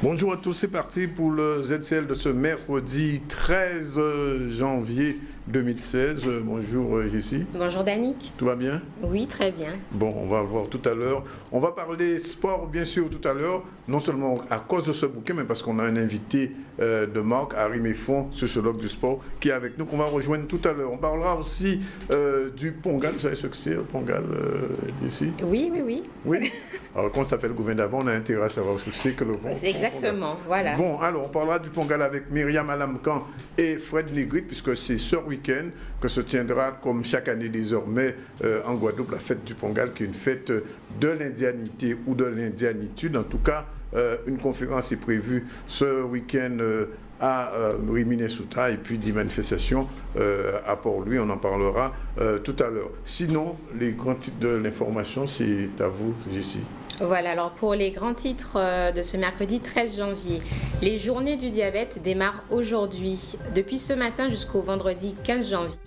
Bonjour à tous, c'est parti pour le ZCL de ce mercredi 13 janvier 2016. Bonjour Jessie. Bonjour Danick. Tout va bien? Oui, très bien. Bon, on va voir tout à l'heure. On va parler sport bien sûr tout à l'heure, non seulement à cause de ce bouquin, mais parce qu'on a un invité de marque, Harry Méfond, sociologue du sport, qui est avec nous, qu'on va rejoindre tout à l'heure. On parlera aussi du Pongal. Vous savez ce que c'est, le Pongal, ici? Oui. Oui. Alors, quand on s'appelle Gouvernement, on a intérêt à savoir ce que c'est que le Pongal. C'est exactement, voilà. Bon, alors, on parlera du Pongal avec Myriam Alamkan et Fred Negrit, puisque c'est ce week-end que se tiendra, comme chaque année désormais, en Guadeloupe, la fête du Pongal, qui est une fête de l'indianité ou de l'indianitude. En tout cas, une conférence est prévue ce week-end à Rimini-Souta, et puis des manifestations à Port-Louis, on en parlera tout à l'heure. Sinon, les grands titres de l'information, c'est à vous, Jessie. Voilà, alors pour les grands titres de ce mercredi 13 janvier, les journées du diabète démarrent aujourd'hui, depuis ce matin jusqu'au vendredi 15 janvier.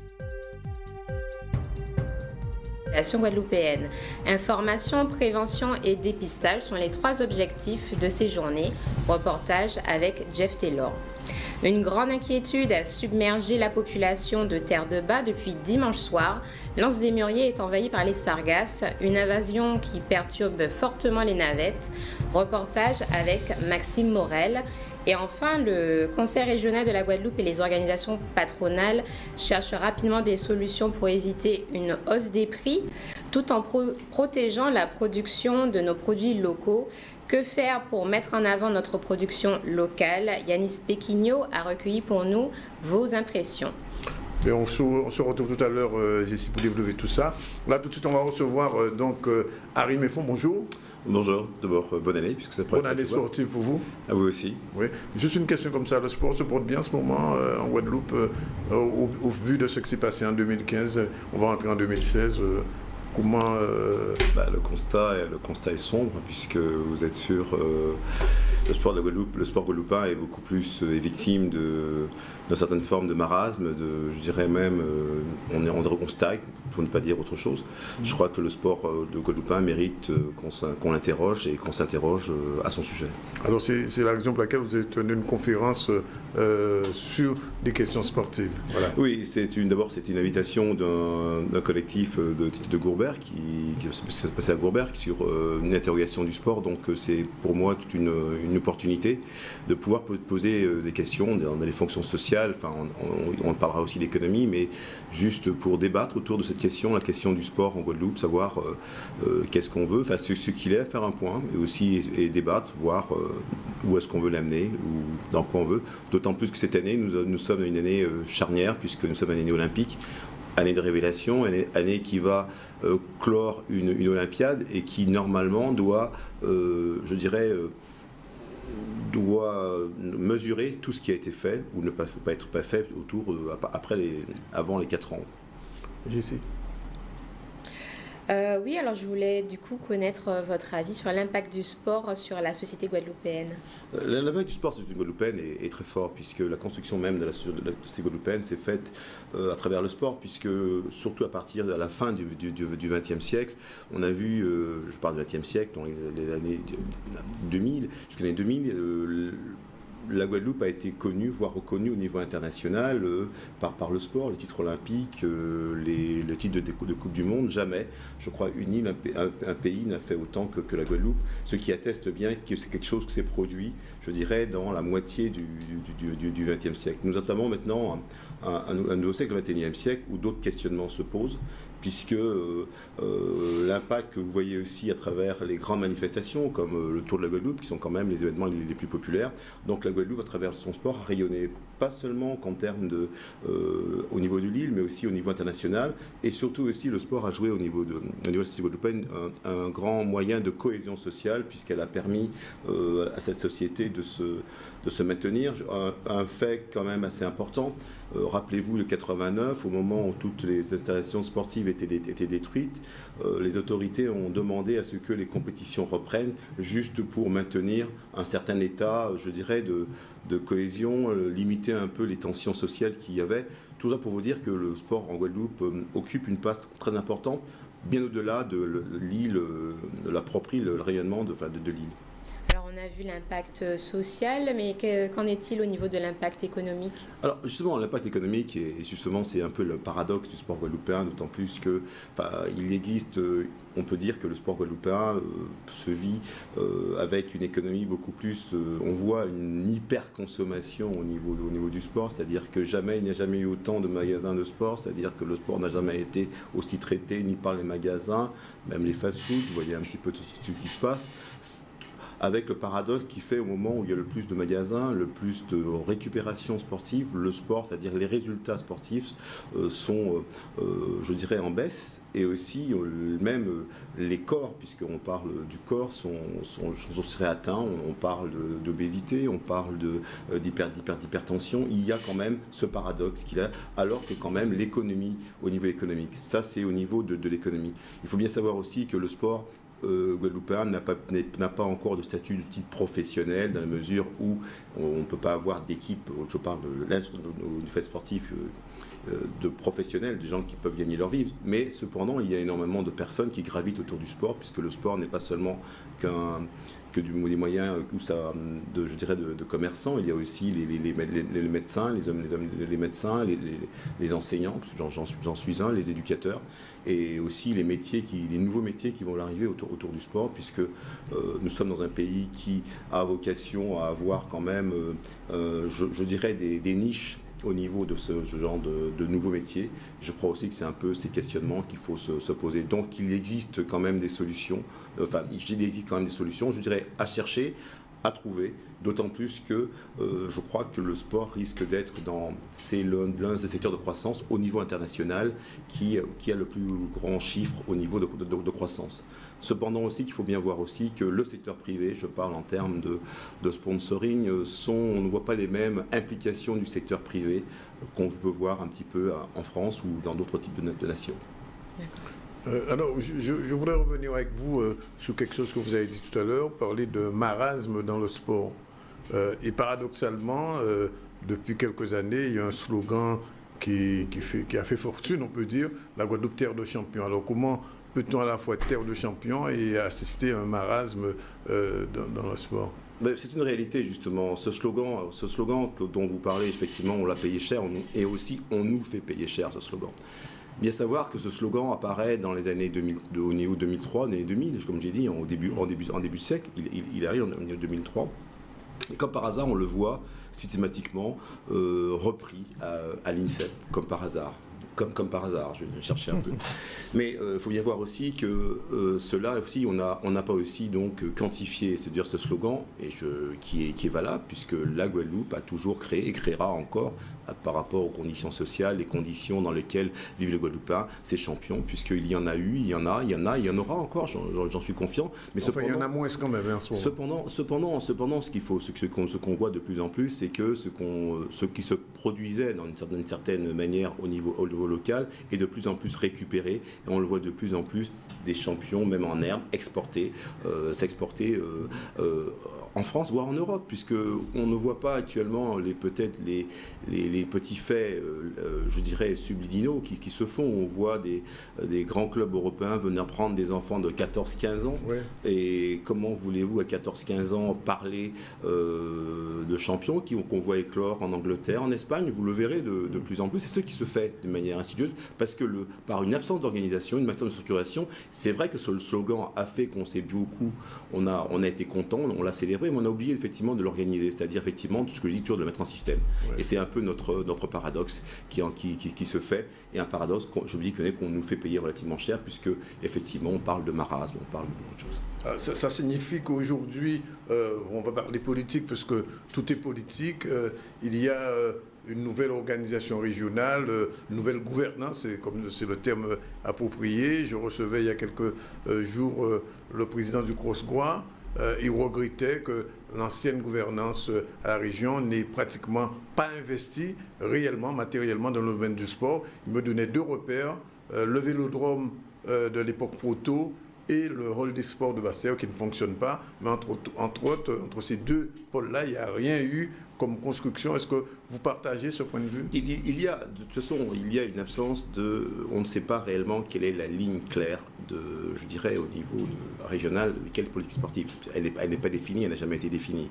Guadeloupéenne. Information, prévention et dépistage sont les trois objectifs de ces journées. Reportage avec Jeff Taylor. Une grande inquiétude a submergé la population de Terre-de-Bas depuis dimanche soir. L'anse des Mûriers est envahie par les sargasses, une invasion qui perturbe fortement les navettes. Reportage avec Maxime Morel. Et enfin, le Conseil régional de la Guadeloupe et les organisations patronales cherchent rapidement des solutions pour éviter une hausse des prix, tout en protégeant la production de nos produits locaux. Que faire pour mettre en avant notre production locale? Yanis Péquignot a recueilli pour nous vos impressions. Et on se retrouve tout à l'heure, Jessie, pour développer tout ça. Là, tout de suite, on va recevoir Harry Méfond. Bonjour. Bonjour, d'abord bonne année puisque ça Bonne année sportive pour vous. À vous aussi. Oui. Juste une question comme ça, le sport se porte bien en ce moment en Guadeloupe, au vu de ce qui s'est passé en 2015, on va entrer en 2016. Comment le constat est sombre puisque vous êtes sur le sport de la Guadeloupe, le sport guadeloupin est beaucoup plus est victime de certaines formes de marasme, je dirais même on stagne pour ne pas dire autre chose. Je crois que le sport de guadeloupin mérite qu'on l'interroge et qu'on s'interroge à son sujet. Alors c'est la raison pour laquelle vous avez tenu une conférence sur des questions sportives. Voilà. Oui, c'est une invitation d'un collectif de Gourbert qui s'est passé à Gourbert sur une interrogation du sport. Donc c'est pour moi toute une opportunité de pouvoir poser des questions dans les fonctions sociales. Enfin, on parlera aussi d'économie, mais juste pour débattre autour de cette question, la question du sport en Guadeloupe, savoir qu'est-ce qu'on veut, enfin ce qu'il est, faire un point, mais aussi et débattre, voir où est-ce qu'on veut l'amener, ou dans quoi on veut. D'autant plus que cette année, nous sommes une année charnière, puisque nous sommes une année olympique. Année de révélation, année qui va clore une Olympiade et qui normalement doit, doit mesurer tout ce qui a été fait ou ne pas être fait avant les 4 ans. Jessie. Oui, alors je voulais du coup connaître votre avis sur l'impact du sport sur la société guadeloupéenne. L'impact du sport sur la société guadeloupéenne est très fort puisque la construction même de la société guadeloupéenne s'est faite à travers le sport puisque surtout à partir de la fin du XXe siècle, on a vu, je parle du XXe siècle, dans les années 2000, jusqu'aux années 2000, la Guadeloupe a été connue, voire reconnue au niveau international par le sport, les titres olympiques, le titre de Coupe du Monde. Jamais, je crois, un pays n'a fait autant que la Guadeloupe, ce qui atteste bien que c'est quelque chose qui s'est produit, je dirais, dans la moitié du XXe siècle. Nous entamons maintenant un nouveau siècle, le XXIe siècle, où d'autres questionnements se posent, puisque l'impact que vous voyez aussi à travers les grandes manifestations, comme le Tour de la Guadeloupe, qui sont quand même les événements les plus populaires. Donc la Guadeloupe, à travers son sport, a rayonné, pas seulement qu'en termes au niveau de l'île, mais aussi au niveau international. Et surtout aussi, le sport a joué au niveau de la société guadeloupéenne un grand moyen de cohésion sociale, puisqu'elle a permis à cette société de se maintenir. Un fait quand même assez important, rappelez-vous de 89, au moment où toutes les installations sportives étaient détruites, les autorités ont demandé à ce que les compétitions reprennent, juste pour maintenir un certain état, je dirais, de cohésion, limiter un peu les tensions sociales qu'il y avait. Tout ça pour vous dire que le sport en Guadeloupe occupe une place très importante, bien au-delà de l'île, de la propre île, le rayonnement de l'île. Alors on a vu l'impact social, mais qu'en est-il au niveau de l'impact économique? Alors justement, l'impact économique, et justement c'est un peu le paradoxe du sport guadeloupéen, d'autant plus que il existe, on peut dire que le sport guadeloupéen se vit avec une économie beaucoup plus, on voit une hyper-consommation au niveau du sport, c'est-à-dire que il n'y a jamais eu autant de magasins de sport, c'est-à-dire que le sport n'a jamais été aussi traité ni par les magasins, même les fast-food, vous voyez un petit peu tout ce qui se passe. Avec le paradoxe qui fait au moment où il y a le plus de magasins, le plus de récupération sportive, le sport, c'est-à-dire les résultats sportifs sont, je dirais, en baisse. Et aussi, même les corps, puisqu'on parle du corps, sont atteints. On parle d'obésité, on parle d'hypertension. Il y a quand même ce paradoxe qu'il a, alors que quand même l'économie, au niveau économique, ça c'est au niveau de l'économie. Il faut bien savoir aussi que le sport guadeloupéen n'a pas encore de statut de titre professionnel, dans la mesure où on ne peut pas avoir d'équipe, je parle du fait sportif, de professionnels, des gens qui peuvent gagner leur vie, mais cependant il y a énormément de personnes qui gravitent autour du sport, puisque le sport n'est pas seulement que des moyens je dirais de commerçants. Il y a aussi les médecins, les médecins, les enseignants, parce que j'en suis un, les éducateurs, et aussi les nouveaux métiers qui vont arriver autour du sport, puisque nous sommes dans un pays qui a vocation à avoir quand même, je dirais, des niches au niveau de ce genre de nouveaux métiers. Je crois aussi que c'est un peu ces questionnements qu'il faut se poser. Donc il existe quand même des solutions, je dirais, à chercher, à trouver, d'autant plus que je crois que le sport risque d'être l'un des secteurs de croissance au niveau international qui a le plus grand chiffre au niveau de croissance. Cependant aussi qu'il faut bien voir aussi que le secteur privé, je parle en termes de sponsoring, on ne voit pas les mêmes implications du secteur privé qu'on peut voir un petit peu en France ou dans d'autres types de nations. D'accord. Alors, je voudrais revenir avec vous sur quelque chose que vous avez dit tout à l'heure, parler de marasme dans le sport. Et paradoxalement, depuis quelques années, il y a un slogan qui a fait fortune, on peut dire, la Guadeloupe terre de champions. Alors, comment peut-on à la fois être terre de champions et assister à un marasme dans le sport? C'est une réalité justement. Ce slogan dont vous parlez, effectivement, on l'a payé cher, et aussi on nous fait payer cher ce slogan. Bien savoir que ce slogan apparaît dans les années 2003, années 2000, comme j'ai dit, en début de siècle, il arrive en 2003. Et comme par hasard, on le voit systématiquement repris à l'INSEP, comme par hasard. Comme par hasard, je cherchais un peu. Mais il faut bien voir aussi que cela aussi, on n'a pas aussi donc quantifié, c'est-à-dire ce slogan qui est valable, puisque la Guadeloupe a toujours créé et créera encore par rapport aux conditions sociales, les conditions dans lesquelles vivent les Guadeloupéens, ces champions, puisqu'il y en a eu, il y en a encore, j'en suis confiant. Mais enfin, il y en a moins quand même. Cependant, ce qu'on voit de plus en plus, c'est que ce qui se produisait d'une certaine manière au niveau local est de plus en plus récupéré, et on le voit de plus en plus des champions, même en herbe, s'exporter en France, voire en Europe, puisque on ne voit pas actuellement les petits faits, je dirais, subliminaux qui se font. On voit des grands clubs européens venir prendre des enfants de 14-15 ans. Ouais. Et comment voulez-vous à 14-15 ans parler de champions qu'on voit éclore en Angleterre, en Espagne? Vous le verrez de plus en plus. C'est ce qui se fait de manière insidieuse, parce que par une absence d'organisation, une absence de structuration, c'est vrai que le slogan a fait qu'on s'est beaucoup, on a été content, on l'a célébré, mais on a oublié effectivement de l'organiser, c'est-à-dire effectivement tout ce que je dis toujours, de le mettre en système. Ouais. Et c'est un peu notre paradoxe qui se fait, et un paradoxe qu'on nous fait payer relativement cher, puisque effectivement on parle de marasme, on parle de beaucoup de choses. Ça signifie qu'aujourd'hui, on va parler politique, parce que tout est politique, il y a une nouvelle organisation régionale, une nouvelle gouvernance, c'est le terme approprié. Je recevais il y a quelques jours le président du CROSGOA. Il regrettait que l'ancienne gouvernance à la région n'ait pratiquement pas investi réellement, matériellement dans le domaine du sport. Il me donnait deux repères, le vélodrome de l'époque proto et le hall des sports de Basse-Terre qui ne fonctionne pas. Mais entre ces deux pôles-là, il n'y a rien eu comme construction. Est-ce que vous partagez ce point de vue? De toute façon, il y a une absence on ne sait pas réellement quelle est la ligne claire je dirais, au niveau régional, quelle politique sportive. Elle n'est pas définie, elle n'a jamais été définie.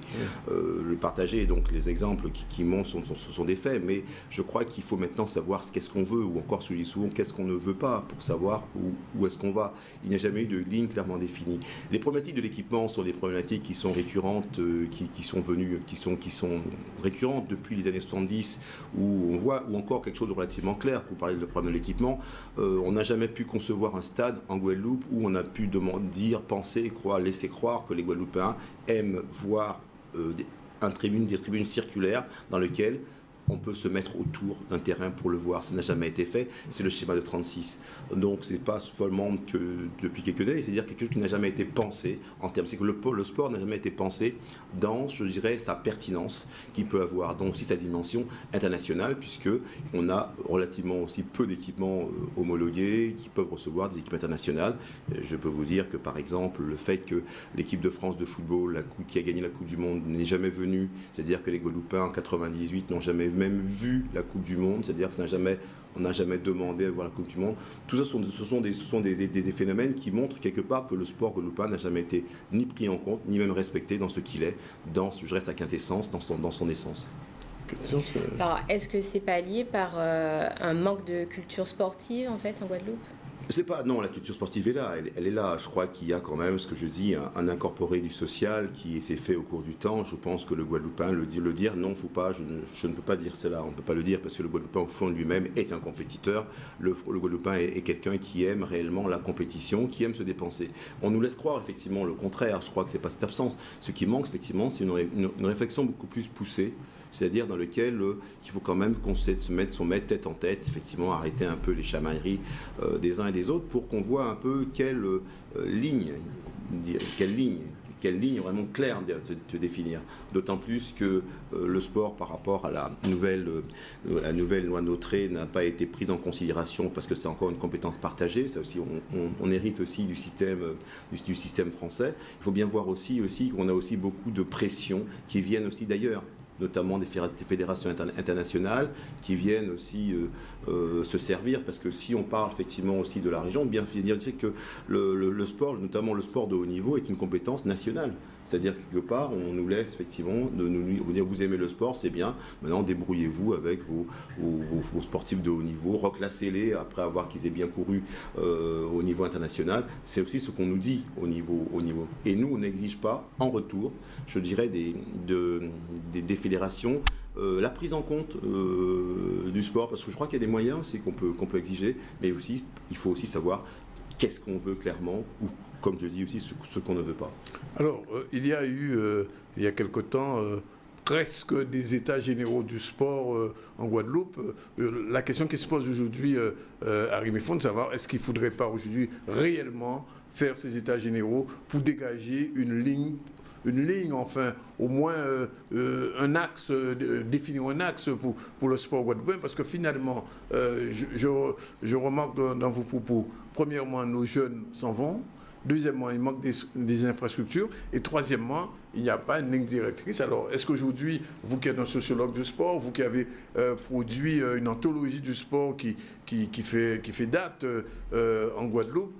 Le partager, donc les exemples qui montrent, ce sont des faits, mais je crois qu'il faut maintenant savoir qu'est-ce qu'on veut, ou encore souvent qu'est-ce qu'on ne veut pas, pour savoir où est-ce qu'on va. Il n'y a jamais eu de ligne clairement définie. Les problématiques de l'équipement sont des problématiques qui sont récurrentes, qui sont récurrentes depuis les années 70, où on voit, ou encore quelque chose de relativement clair, pour parler de problème de l'équipement. On n'a jamais pu concevoir un stade en Guadeloupe où on a pu penser, laisser croire que les Guadeloupéens aiment voir des tribunes circulaires dans lesquelles on peut se mettre autour d'un terrain pour le voir. Ça n'a jamais été fait. C'est le schéma de 36. Donc, ce n'est pas seulement que depuis quelques années, c'est-à-dire quelque chose qui n'a jamais été pensé en termes. C'est que le sport n'a jamais été pensé dans, je dirais, sa pertinence qu'il peut avoir. Donc, aussi sa dimension internationale, puisqu'on a relativement aussi peu d'équipements homologués qui peuvent recevoir des équipes internationales. Je peux vous dire que, par exemple, le fait que l'équipe de France de football, qui a gagné la Coupe du Monde, n'est jamais venue, c'est-à-dire que les Guadeloupéens en 98 n'ont jamais même vu la Coupe du Monde, c'est-à-dire qu'on n'a jamais demandé à voir la Coupe du Monde. Tout ça, ce sont des phénomènes qui montrent quelque part que le sport guadeloupéen n'a jamais été ni pris en compte, ni même respecté dans ce qu'il est, je reste sa quintessence, dans son essence. Alors, est-ce que c'est pas lié par un manque de culture sportive, en fait, en Guadeloupe ? Non, la culture sportive est là, elle est là. Je crois qu'il y a quand même, ce que je dis, un incorporé du social qui s'est fait au cours du temps. Je pense que le Guadeloupéen, le dire, non, je ne peux pas dire cela, on ne peut pas le dire parce que le Guadeloupéen, au fond de lui-même, est un compétiteur. Le Guadeloupéen est quelqu'un qui aime réellement la compétition, qui aime se dépenser. On nous laisse croire, effectivement, le contraire. Je crois que ce n'est pas cette absence. Ce qui manque, effectivement, c'est une réflexion beaucoup plus poussée, c'est-à-dire dans lequel il faut quand même qu'on se mette tête en tête, effectivement, arrêter un peu les chamailleries des uns et des autres pour qu'on voit un peu quelle ligne vraiment claire de définir. D'autant plus que le sport, par rapport à la nouvelle loi Notré, n'a pas été prise en considération parce que c'est encore une compétence partagée. Ça aussi, on hérite aussi du système français. Il faut bien voir aussi qu'on a aussi beaucoup de pressions qui viennent aussi d'ailleurs, notamment des fédérations internationales qui viennent aussi se servir, parce que si on parle effectivement aussi de la région, bien dire que le sport, notamment le sport de haut niveau, est une compétence nationale. C'est-à-dire que quelque part, on nous laisse effectivement nous dire vous aimez le sport, c'est bien, maintenant débrouillez-vous avec vos sportifs de haut niveau, reclassez-les après avoir qu'ils aient bien couru au niveau international. C'est aussi ce qu'on nous dit au niveau. Et nous, on n'exige pas en retour, je dirais, des fédérations, la prise en compte du sport, parce que je crois qu'il y a des moyens aussi qu'on peut exiger, mais aussi, il faut aussi savoir qu'est-ce qu'on veut clairement, ou comme je dis aussi, ce qu'on ne veut pas. Alors, il y a eu, il y a quelque temps, presque des états généraux du sport en Guadeloupe. La question qui se pose aujourd'hui à Rimifon, de savoir est-ce qu'il ne faudrait pas aujourd'hui réellement faire ces états généraux pour dégager une ligne, enfin, au moins un axe, définir un axe pour le sport guadeloupéen, parce que finalement, je remarque dans vos propos, premièrement, nos jeunes s'en vont, deuxièmement, il manque des infrastructures, et troisièmement, il n'y a pas une ligne directrice. Alors, est-ce qu'aujourd'hui, vous qui êtes un sociologue du sport, vous qui avez produit une anthologie du sport qui fait date en Guadeloupe,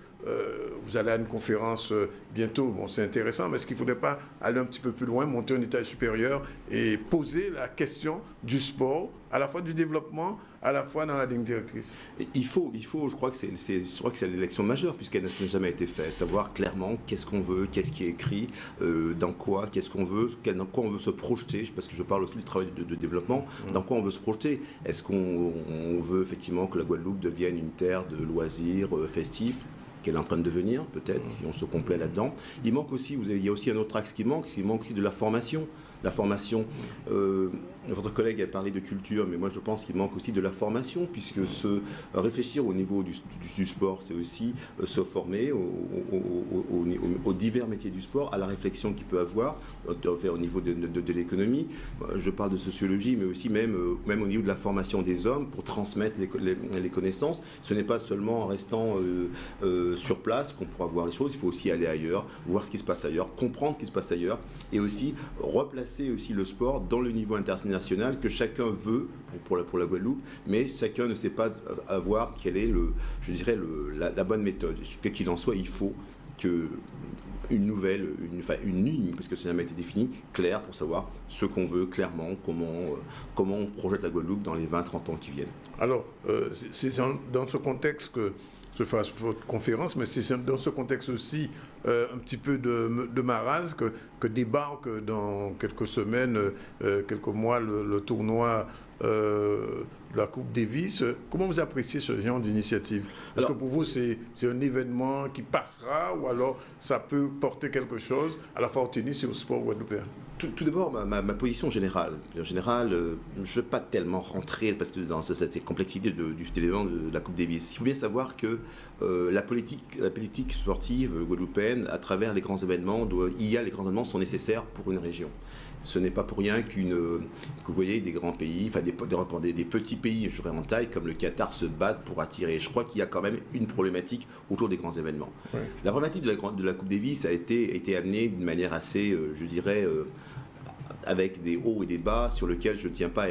vous allez à une conférence bientôt, bon, c'est intéressant, mais est-ce qu'il ne faudrait pas aller un petit peu plus loin, monter un étage supérieur et poser la question du sport, à la fois du développement, à la fois dans la ligne directrice? Il faut, je crois que c'est l'élection majeure, puisqu'elle n'a jamais été faite, savoir clairement qu'est-ce qu'on veut, qu'est-ce qui est écrit, dans quoi, qu'est-ce qu'on veut, dans quoi on veut se projeter, parce que je parle aussi du travail de développement, dans quoi on veut se projeter. Est-ce qu'on veut effectivement que la Guadeloupe devienne une terre de loisirs festifs, qu'elle est en train de devenir, peut-être, si on se complaît là-dedans. Il y a aussi un autre axe qui manque aussi de la formation. La formation, votre collègue a parlé de culture, mais moi je pense qu'il manque aussi de la formation, puisque réfléchir au niveau du sport, c'est aussi se former aux divers métiers du sport, à la réflexion qu'il peut avoir au niveau de l'économie. Je parle de sociologie, mais aussi même au niveau de la formation des hommes pour transmettre les connaissances. Ce n'est pas seulement en restant sur place qu'on pourra voir les choses, il faut aussi aller ailleurs, voir ce qui se passe ailleurs, comprendre ce qui se passe ailleurs, et aussi replacer aussi le sport dans le niveau international fraternité nationale que chacun veut pour la Guadeloupe, mais chacun ne sait pas avoir quelle est la bonne méthode. Quoi qu'il en soit, il faut une ligne, parce que ça n'a jamais été défini, claire pour savoir ce qu'on veut clairement, comment on projette la Guadeloupe dans les 20-30 ans qui viennent. Alors, c'est dans ce contexte que se fasse votre conférence, mais c'est dans ce contexte aussi un petit peu de marasme que débarque dans quelques semaines, quelques mois, le tournoi la Coupe Davis. Comment vous appréciez ce genre d'initiative? Est-ce que pour vous, c'est un événement qui passera, ou alors ça peut porter quelque chose à la fois au tennis et au sport guadeloupéen? Tout d'abord, ma position générale. En général, je ne veux pas tellement rentrer dans cette complexité de l'événement de la Coupe Davis. Il faut bien savoir que la politique sportive guadeloupéenne, à travers les grands événements, les grands événements sont nécessaires pour une région. Ce n'est pas pour rien que vous voyez des grands pays, enfin des petits pays, je dirais en taille, comme le Qatar, se battent pour attirer. Je crois qu'il y a quand même une problématique autour des grands événements. Ouais. La problématique de la Coupe Davis a été amenée d'une manière assez, je dirais, avec des hauts et des bas sur lesquels je ne tiens pas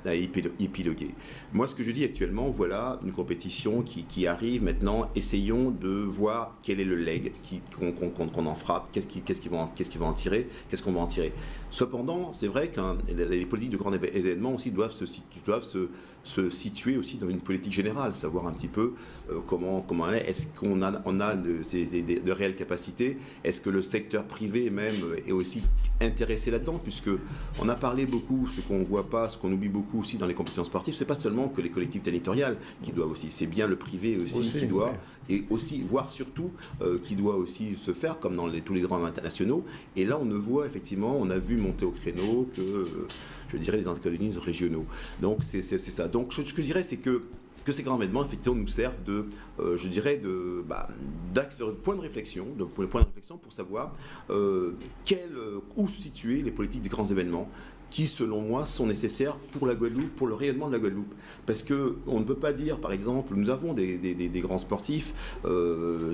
à épiloguer. Moi, ce que je dis actuellement, voilà une compétition qui arrive maintenant. Essayons de voir quel est le leg qu'on en fera, qu'est-ce qu'on va en tirer. Cependant, c'est vrai que les politiques de grands événements aussi doivent se situer aussi dans une politique générale, savoir un petit peu comment elle est. Est-ce qu'on a de réelles capacités? Est-ce que le secteur privé même est aussi intéressé là-dedans? Puisque on a parlé beaucoup, ce qu'on ne voit pas, ce qu'on oublie beaucoup aussi dans les compétitions sportives, c'est pas seulement que les collectivités territoriales qui doivent aussi, c'est bien le privé aussi qui doit, et aussi, voire surtout, qui doit aussi se faire, comme dans tous les grands internationaux. Et là, on ne voit effectivement, on a vu monter au créneau que, je dirais, les organismes régionaux. Donc, c'est ça. Donc, ce que je dirais, c'est que ces grands événements, effectivement, nous servent de point de réflexion pour savoir où se situer les politiques des grands événements qui, selon moi, sont nécessaires pour la Guadeloupe, pour le rayonnement de la Guadeloupe. Parce qu'on ne peut pas dire, par exemple, nous avons des grands sportifs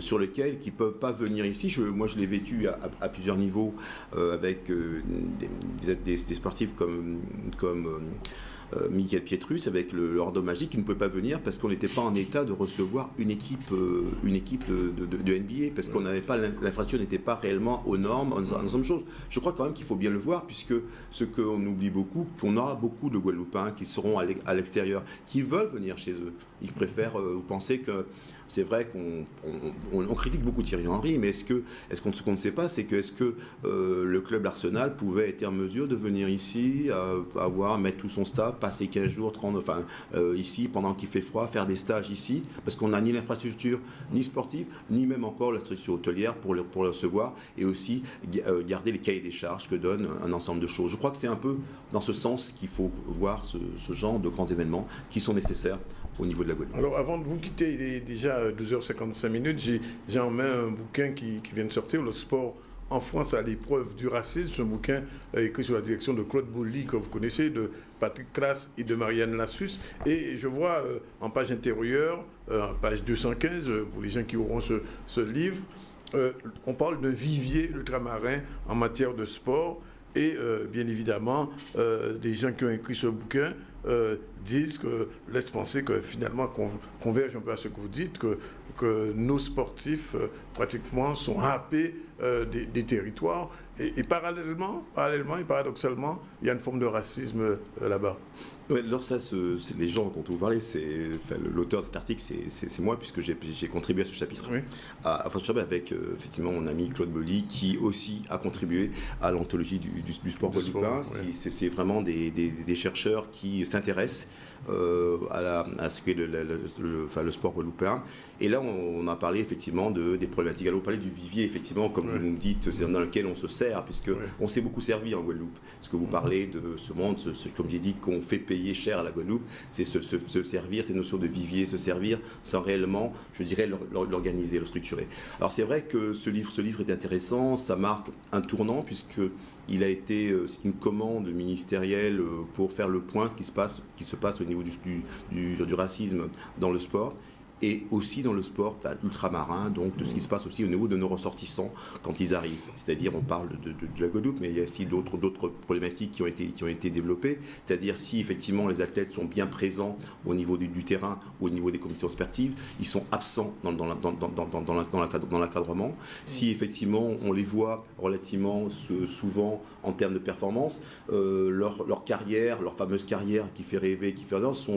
sur lesquels qui ne peuvent pas venir ici. Moi, je l'ai vécu à plusieurs niveaux avec des sportifs comme Michael Pietrus avec le Ordo Magique qui ne pouvait pas venir parce qu'on n'était pas en état de recevoir une équipe de NBA, parce qu'on n'avait pas, l'infrastructure n'était pas réellement aux normes, en ensemble de choses. Je crois quand même qu'il faut bien le voir, puisque ce qu'on oublie beaucoup, qu'on aura beaucoup de Guadeloupéens qui seront à l'extérieur, qui veulent venir chez eux. Ils préfèrent penser que c'est vrai qu'on critique beaucoup Thierry Henry, mais ce qu'on ne sait pas, c'est que est-ce que le club L'Arsenal pouvait être en mesure de venir ici, mettre tout son staff, passer 15 jours, 30, ici, pendant qu'il fait froid, faire des stages ici, parce qu'on n'a ni l'infrastructure, ni sportive, ni même encore la structure hôtelière pour le recevoir, et aussi garder les cahiers des charges que donne un ensemble de choses. Je crois que c'est un peu dans ce sens qu'il faut voir ce genre de grands événements qui sont nécessaires au niveau de la Guadeloupe. Alors, avant de vous quitter, il est déjà 12h55. J'ai en main un bouquin qui vient de sortir, Le sport en France à l'épreuve du racisme. C'est un bouquin écrit sous la direction de Claude Boully, que vous connaissez, de Patrick Classe et de Marianne Lassus. Et je vois en page intérieure, en page 215, pour les gens qui auront ce livre, on parle d'un vivier ultramarin en matière de sport. Et bien évidemment, des gens qui ont écrit ce bouquin laissent penser que finalement, converge un peu à ce que vous dites, que nos sportifs pratiquement sont happés des territoires. Et parallèlement et paradoxalement, il y a une forme de racisme là-bas. Ouais, alors ça, les gens dont vous parlez, l'auteur de cet article, c'est moi, puisque j'ai contribué à ce chapitre. Oui. Avec effectivement mon ami Claude Boully, qui aussi a contribué à l'anthologie du sport guadeloupéen. C'est vraiment des chercheurs qui s'intéressent à ce qu'est le sport guadeloupéen. Et là, on a parlé effectivement des problématiques. Alors, on parlait du vivier, effectivement, comme vous nous dites, c'est dans lequel on se sert, puisque on s'est beaucoup servi en Guadeloupe. Est-ce que vous parlez de ce monde, comme j'ai dit, qu'on fait payer cher à la Guadeloupe, c'est se servir, ces notions de vivier, se servir sans réellement, je dirais, l'organiser, le structurer. Alors, c'est vrai que ce livre est intéressant, ça marque un tournant, puisque c'est une commande ministérielle pour faire le point, ce qui se passe au niveau du racisme dans le sport. et aussi dans le sport ultramarin, donc de ce qui se passe aussi au niveau de nos ressortissants quand ils arrivent. C'est-à-dire, on parle de la Guadeloupe, mais il y a aussi d'autres problématiques qui ont été développées. C'est-à-dire, si effectivement les athlètes sont bien présents au niveau du terrain, au niveau des compétitions sportives, ils sont absents dans l'encadrement. Si effectivement on les voit relativement souvent en termes de performance, leur carrière, leur fameuse carrière qui fait rêver, qui fait danse,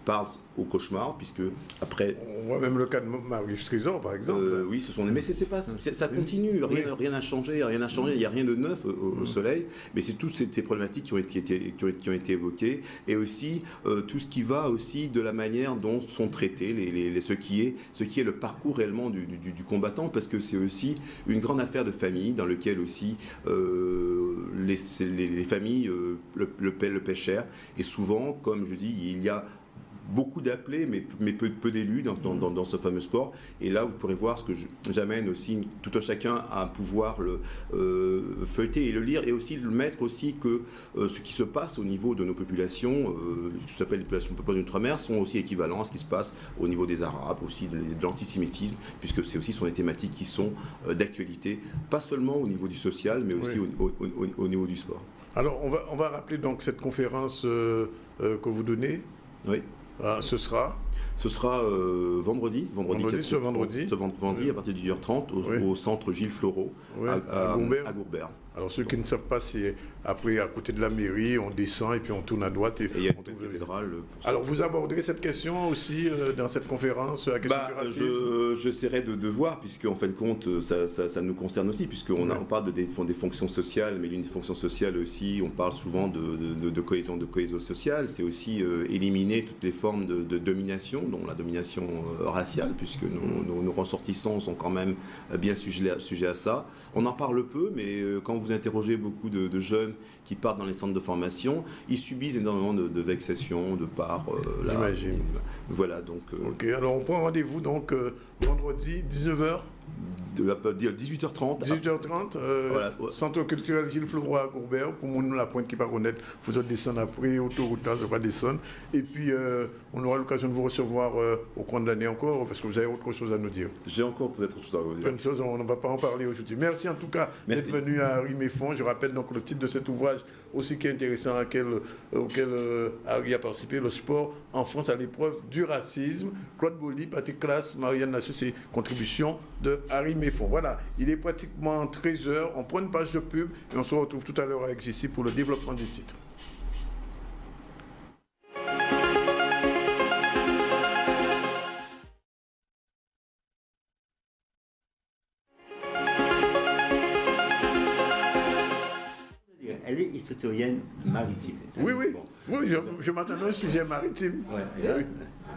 passe au cauchemar, puisque après... On voit même le cas de Marius Trésor, par exemple. Oui, mais ça continue, rien n'a changé, il n'y a rien de neuf au soleil, mais c'est toutes ces problématiques qui ont été évoquées, et aussi tout ce qui va aussi de la manière dont sont traités ce qui est le parcours réellement du combattant, parce que c'est aussi une grande affaire de famille, dans lequel aussi les familles le paient cher, et souvent, comme je dis, il y a beaucoup d'appelés, mais peu d'élus dans ce fameux sport. Et là, vous pourrez voir ce que j'amène aussi tout un chacun à pouvoir le feuilleter et le lire, et aussi le mettre aussi que ce qui se passe au niveau de nos populations, ce que s'appelle les populations d'outre-mer, sont aussi équivalents à ce qui se passe au niveau des Arabes, aussi de l'antisémitisme, puisque c'est aussi sont des thématiques qui sont d'actualité, pas seulement au niveau du social, mais aussi au niveau du sport. Alors, on va rappeler donc cette conférence que vous donnez. Oui. Ce sera vendredi à partir de 10h30 au centre Gilles Floreau à Gourbert. Alors ceux qui ne savent pas, c'est après à côté de la mairie, on descend et puis on tourne à droite et il y a on trouve une cathédrale. Alors vous aborderez cette question aussi dans cette conférence, la question du racisme. J'essaierai de voir, puisque en fin de compte ça nous concerne aussi, puisqu'on parle des fonctions sociales, mais l'une des fonctions sociales aussi, on parle souvent de cohésion sociale, c'est aussi éliminer toutes les formes de domination, dont la domination raciale, puisque nos ressortissants sont quand même bien sujets à ça. On en parle peu, mais quand vous interrogez beaucoup de jeunes qui partent dans les centres de formation, ils subissent énormément de vexations de par J'imagine. Voilà, donc... Ok, alors on prend rendez-vous donc vendredi, 19h 18h30. 18h30, voilà. Centre culturel Gilles Floreau à Gourbert, pour nous la pointe qui part honnête, vous allez descendre après, autoroute là, ça va descendre. Et puis on aura l'occasion de vous recevoir au cours de l'année encore, parce que vous avez autre chose à nous dire. J'ai encore peut-être autre chose à vous dire. Plein de choses, on ne va pas en parler aujourd'hui. Merci en tout cas d'être venu à Harry Méfond. Je rappelle donc le titre de cet ouvrage aussi qui est intéressant, auquel Harry a participé, le sport en France à l'épreuve du racisme. Claude Boly, Patrick Classe, Marianne Nassou, c'est contribution de Harry Méfond. Voilà, il est pratiquement 13h, on prend une page de pub et on se retrouve tout à l'heure avec JC pour le développement des titres. Elle est historienne maritime. Oui, je m'attendais à un sujet maritime. Ouais.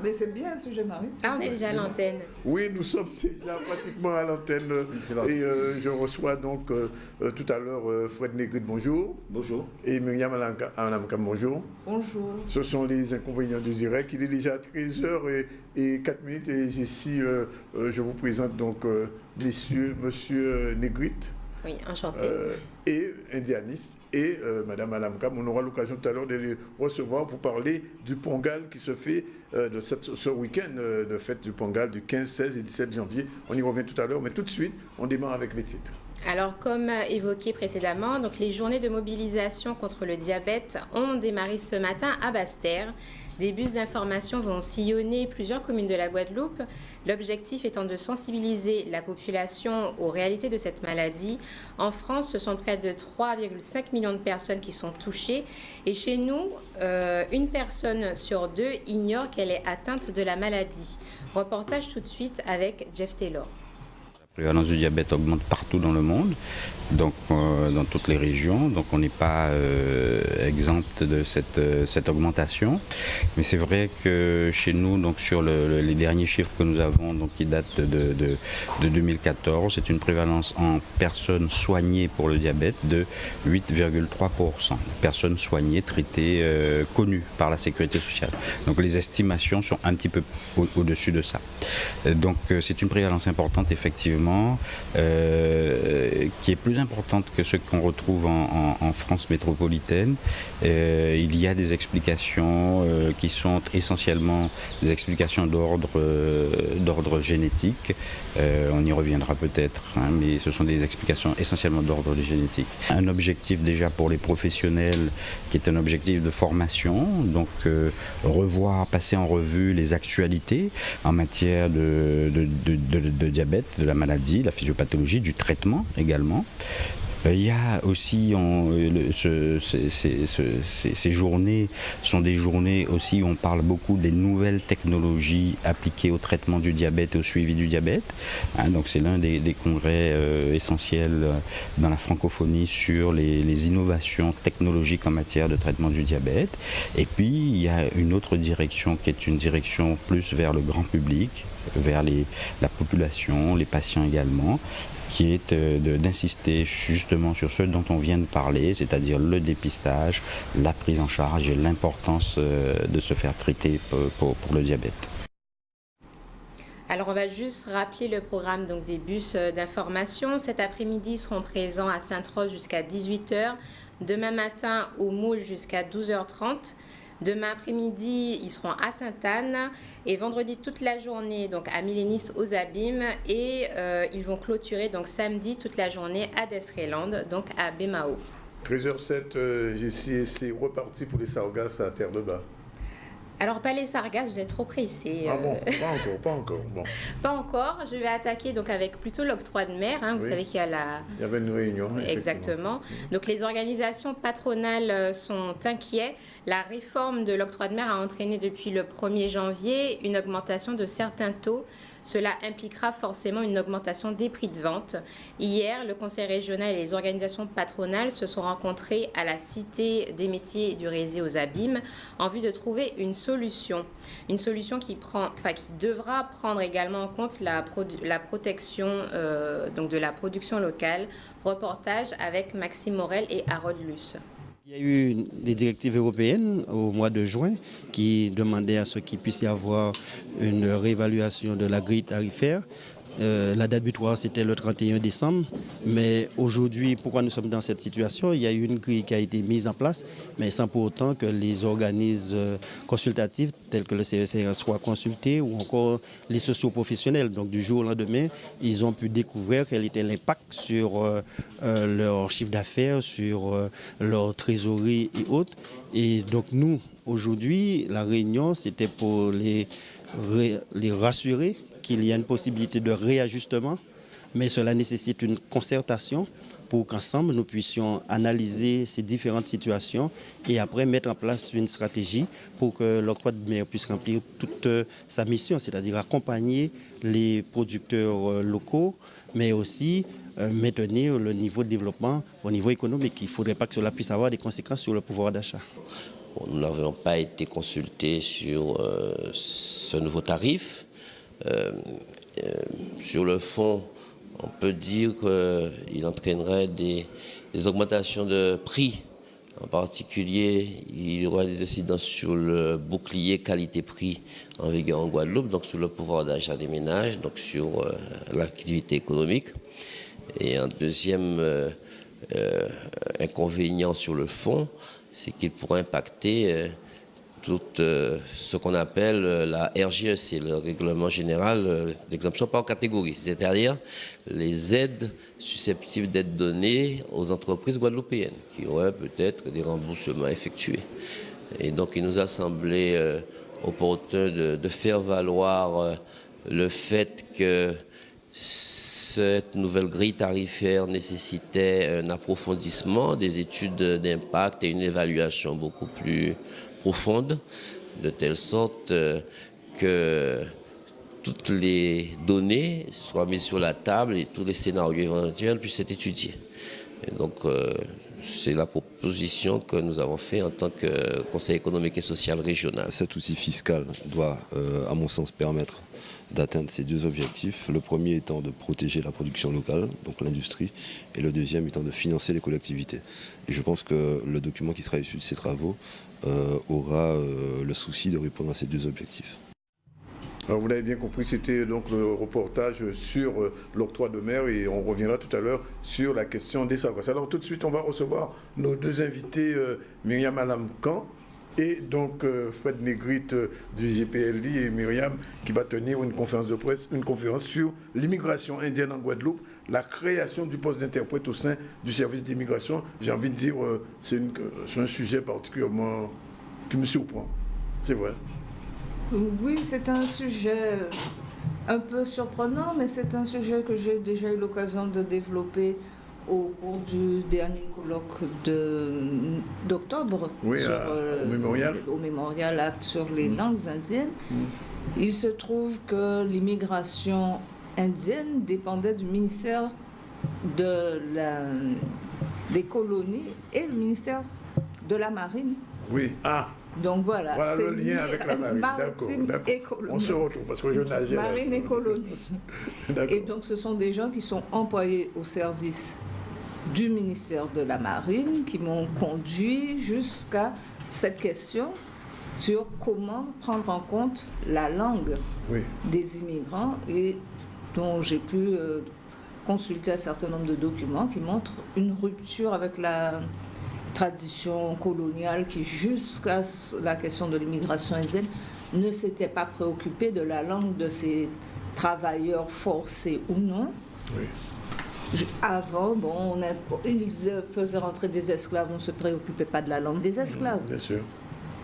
Mais c'est bien un sujet maritime. Ah, on est déjà à l'antenne. Oui, nous sommes déjà pratiquement à l'antenne. Et je reçois donc tout à l'heure Fred Negrit, bonjour. Bonjour. Et Myriam Alamkam, bonjour. Bonjour. Ce sont les inconvénients du direct. Il est déjà 13h et 4 minutes. Et ici, je vous présente donc monsieur Negrit. Oui, enchanté. Et indianiste, et Madame Alamkam. On aura l'occasion tout à l'heure de les recevoir pour parler du Pongal qui se fait de ce week-end de fête du Pongal du 15, 16 et 17 janvier. On y revient tout à l'heure, mais tout de suite, on démarre avec les titres. Alors, comme évoqué précédemment, donc les journées de mobilisation contre le diabète ont démarré ce matin à Basse-Terre. Des bus d'information vont sillonner plusieurs communes de la Guadeloupe, l'objectif étant de sensibiliser la population aux réalités de cette maladie. En France, ce sont près de 3,5 millions de personnes qui sont touchées. Et chez nous, une personne sur deux ignore qu'elle est atteinte de la maladie. Reportage tout de suite avec Jeff Taylor. La prévalence du diabète augmente partout dans le monde, donc dans toutes les régions, donc on n'est pas exempt de cette augmentation. Mais c'est vrai que chez nous, donc sur les derniers chiffres que nous avons, donc qui datent de 2014, c'est une prévalence en personnes soignées pour le diabète de 8,3%. Personnes soignées, traitées, connues par la sécurité sociale. Donc les estimations sont un petit peu au-dessus de ça. Donc c'est une prévalence importante effectivement effectivement, qui est plus importante que ce qu'on retrouve en France métropolitaine. Il y a des explications qui sont essentiellement des explications d'ordre génétique. On y reviendra peut-être, hein, mais ce sont des explications essentiellement d'ordre génétique. Un objectif déjà pour les professionnels qui est un objectif de formation, donc passer en revue les actualités en matière de diabète, de la maladie, de la physiopathologie, du traitement également. Il y a aussi, ces journées sont des journées aussi où on parle beaucoup des nouvelles technologies appliquées au traitement du diabète et au suivi du diabète. Hein, donc c'est l'un des congrès essentiels dans la francophonie sur les innovations technologiques en matière de traitement du diabète. Et puis il y a une autre direction qui est une direction plus vers le grand public, vers la population, les patients également, qui est d'insister justement sur ce dont on vient de parler, c'est-à-dire le dépistage, la prise en charge et l'importance de se faire traiter pour le diabète. Alors on va juste rappeler le programme donc, des bus d'information. Cet après-midi, ils seront présents à Sainte-Rose jusqu'à 18h, demain matin au Moule jusqu'à 12h30. Demain après-midi, ils seront à Sainte-Anne et vendredi toute la journée donc à Milénis aux Abîmes et ils vont clôturer donc samedi toute la journée à Destreland, donc à Bémao. 13h07, ici c'est reparti pour les Sargasses à Terre-de-Bas. Alors, pas les Sargasses, vous êtes trop pressés. Ah bon, pas encore. Bon. Pas encore. Je vais attaquer donc avec plutôt l'octroi de mer. Hein. Vous savez qu'il y a Il y avait une réunion. Exactement. Donc, les organisations patronales sont inquiets. La réforme de l'octroi de mer a entraîné depuis le 1er janvier une augmentation de certains taux. Cela impliquera forcément une augmentation des prix de vente. Hier, le Conseil régional et les organisations patronales se sont rencontrés à la Cité des métiers et du réseau aux Abîmes en vue de trouver une solution. Une solution qui devra prendre également en compte la protection donc de la production locale. Reportage avec Maxime Morel et Harold Luce. Il y a eu des directives européennes au mois de juin qui demandaient à ce qu'il puisse y avoir une réévaluation de la grille tarifaire. La date butoir, c'était le 31 décembre. Mais aujourd'hui, pourquoi nous sommes dans cette situation? Il y a eu une grille qui a été mise en place, mais sans pour autant que les organismes consultatifs, tels que le CECR, soient consultés, ou encore les socioprofessionnels. Donc du jour au lendemain, ils ont pu découvrir quel était l'impact sur leur chiffre d'affaires, sur leur trésorerie et autres. Et donc nous, aujourd'hui, la réunion, c'était pour les rassurer qu'il y a une possibilité de réajustement, mais cela nécessite une concertation pour qu'ensemble nous puissions analyser ces différentes situations et après mettre en place une stratégie pour que l'octroi de mer puisse remplir toute sa mission, c'est-à-dire accompagner les producteurs locaux, mais aussi maintenir le niveau de développement au niveau économique. Il ne faudrait pas que cela puisse avoir des conséquences sur le pouvoir d'achat. Nous n'avions pas été consultés sur ce nouveau tarif. Sur le fond, on peut dire qu'il entraînerait des augmentations de prix. En particulier, il y aura des incidences sur le bouclier qualité-prix en vigueur en Guadeloupe, donc sur le pouvoir d'achat des ménages, donc sur l'activité économique. Et un deuxième inconvénient sur le fond, c'est qu'il pourrait impacter tout ce qu'on appelle la RGE, c'est le règlement général d'exemption par catégorie, c'est-à-dire les aides susceptibles d'être données aux entreprises guadeloupéennes qui auraient peut-être des remboursements effectués. Et donc il nous a semblé opportun de faire valoir le fait que cette nouvelle grille tarifaire nécessitait un approfondissement des études d'impact et une évaluation beaucoup plus profonde, de telle sorte que toutes les données soient mises sur la table et tous les scénarios éventuels puissent être étudiés. Et donc, c'est la proposition que nous avons faite en tant que Conseil économique et social régional. Cet outil fiscal doit, à mon sens, permettre d'atteindre ces deux objectifs. Le premier étant de protéger la production locale, donc l'industrie, et le deuxième étant de financer les collectivités. Et je pense que le document qui sera issu de ces travaux aura le souci de répondre à ces deux objectifs. Alors, vous l'avez bien compris, c'était donc le reportage sur l'octroi de mer et on reviendra tout à l'heure sur la question des sargasses. Alors tout de suite, on va recevoir nos deux invités, Myriam Alamkan et donc Fred Negrite du GPLI et Myriam qui va tenir une conférence de presse, une conférence sur l'immigration indienne en Guadeloupe, la création du poste d'interprète au sein du service d'immigration. J'ai envie de dire, c'est un sujet particulièrement qui me surprend. C'est vrai. Oui, c'est un sujet un peu surprenant, mais c'est un sujet que j'ai déjà eu l'occasion de développer au cours du dernier colloque d'octobre au Mémorial Acte sur les langues indiennes. Il se trouve que l'immigration indienne dépendait du ministère des colonies et le ministère de la Marine. Oui, donc voilà, c'est le lien avec la marine. D'accord. On se retrouve parce que je nageais. Marine et colonie. Et donc ce sont des gens qui sont employés au service du ministère de la Marine qui m'ont conduit jusqu'à cette question sur comment prendre en compte la langue des immigrants et dont j'ai pu consulter un certain nombre de documents qui montrent une rupture avec la tradition coloniale qui, jusqu'à la question de l'immigration indienne, ne s'était pas préoccupée de la langue de ces travailleurs forcés ou non. Avant, ils faisaient rentrer des esclaves, on ne se préoccupait pas de la langue des esclaves. Bien sûr.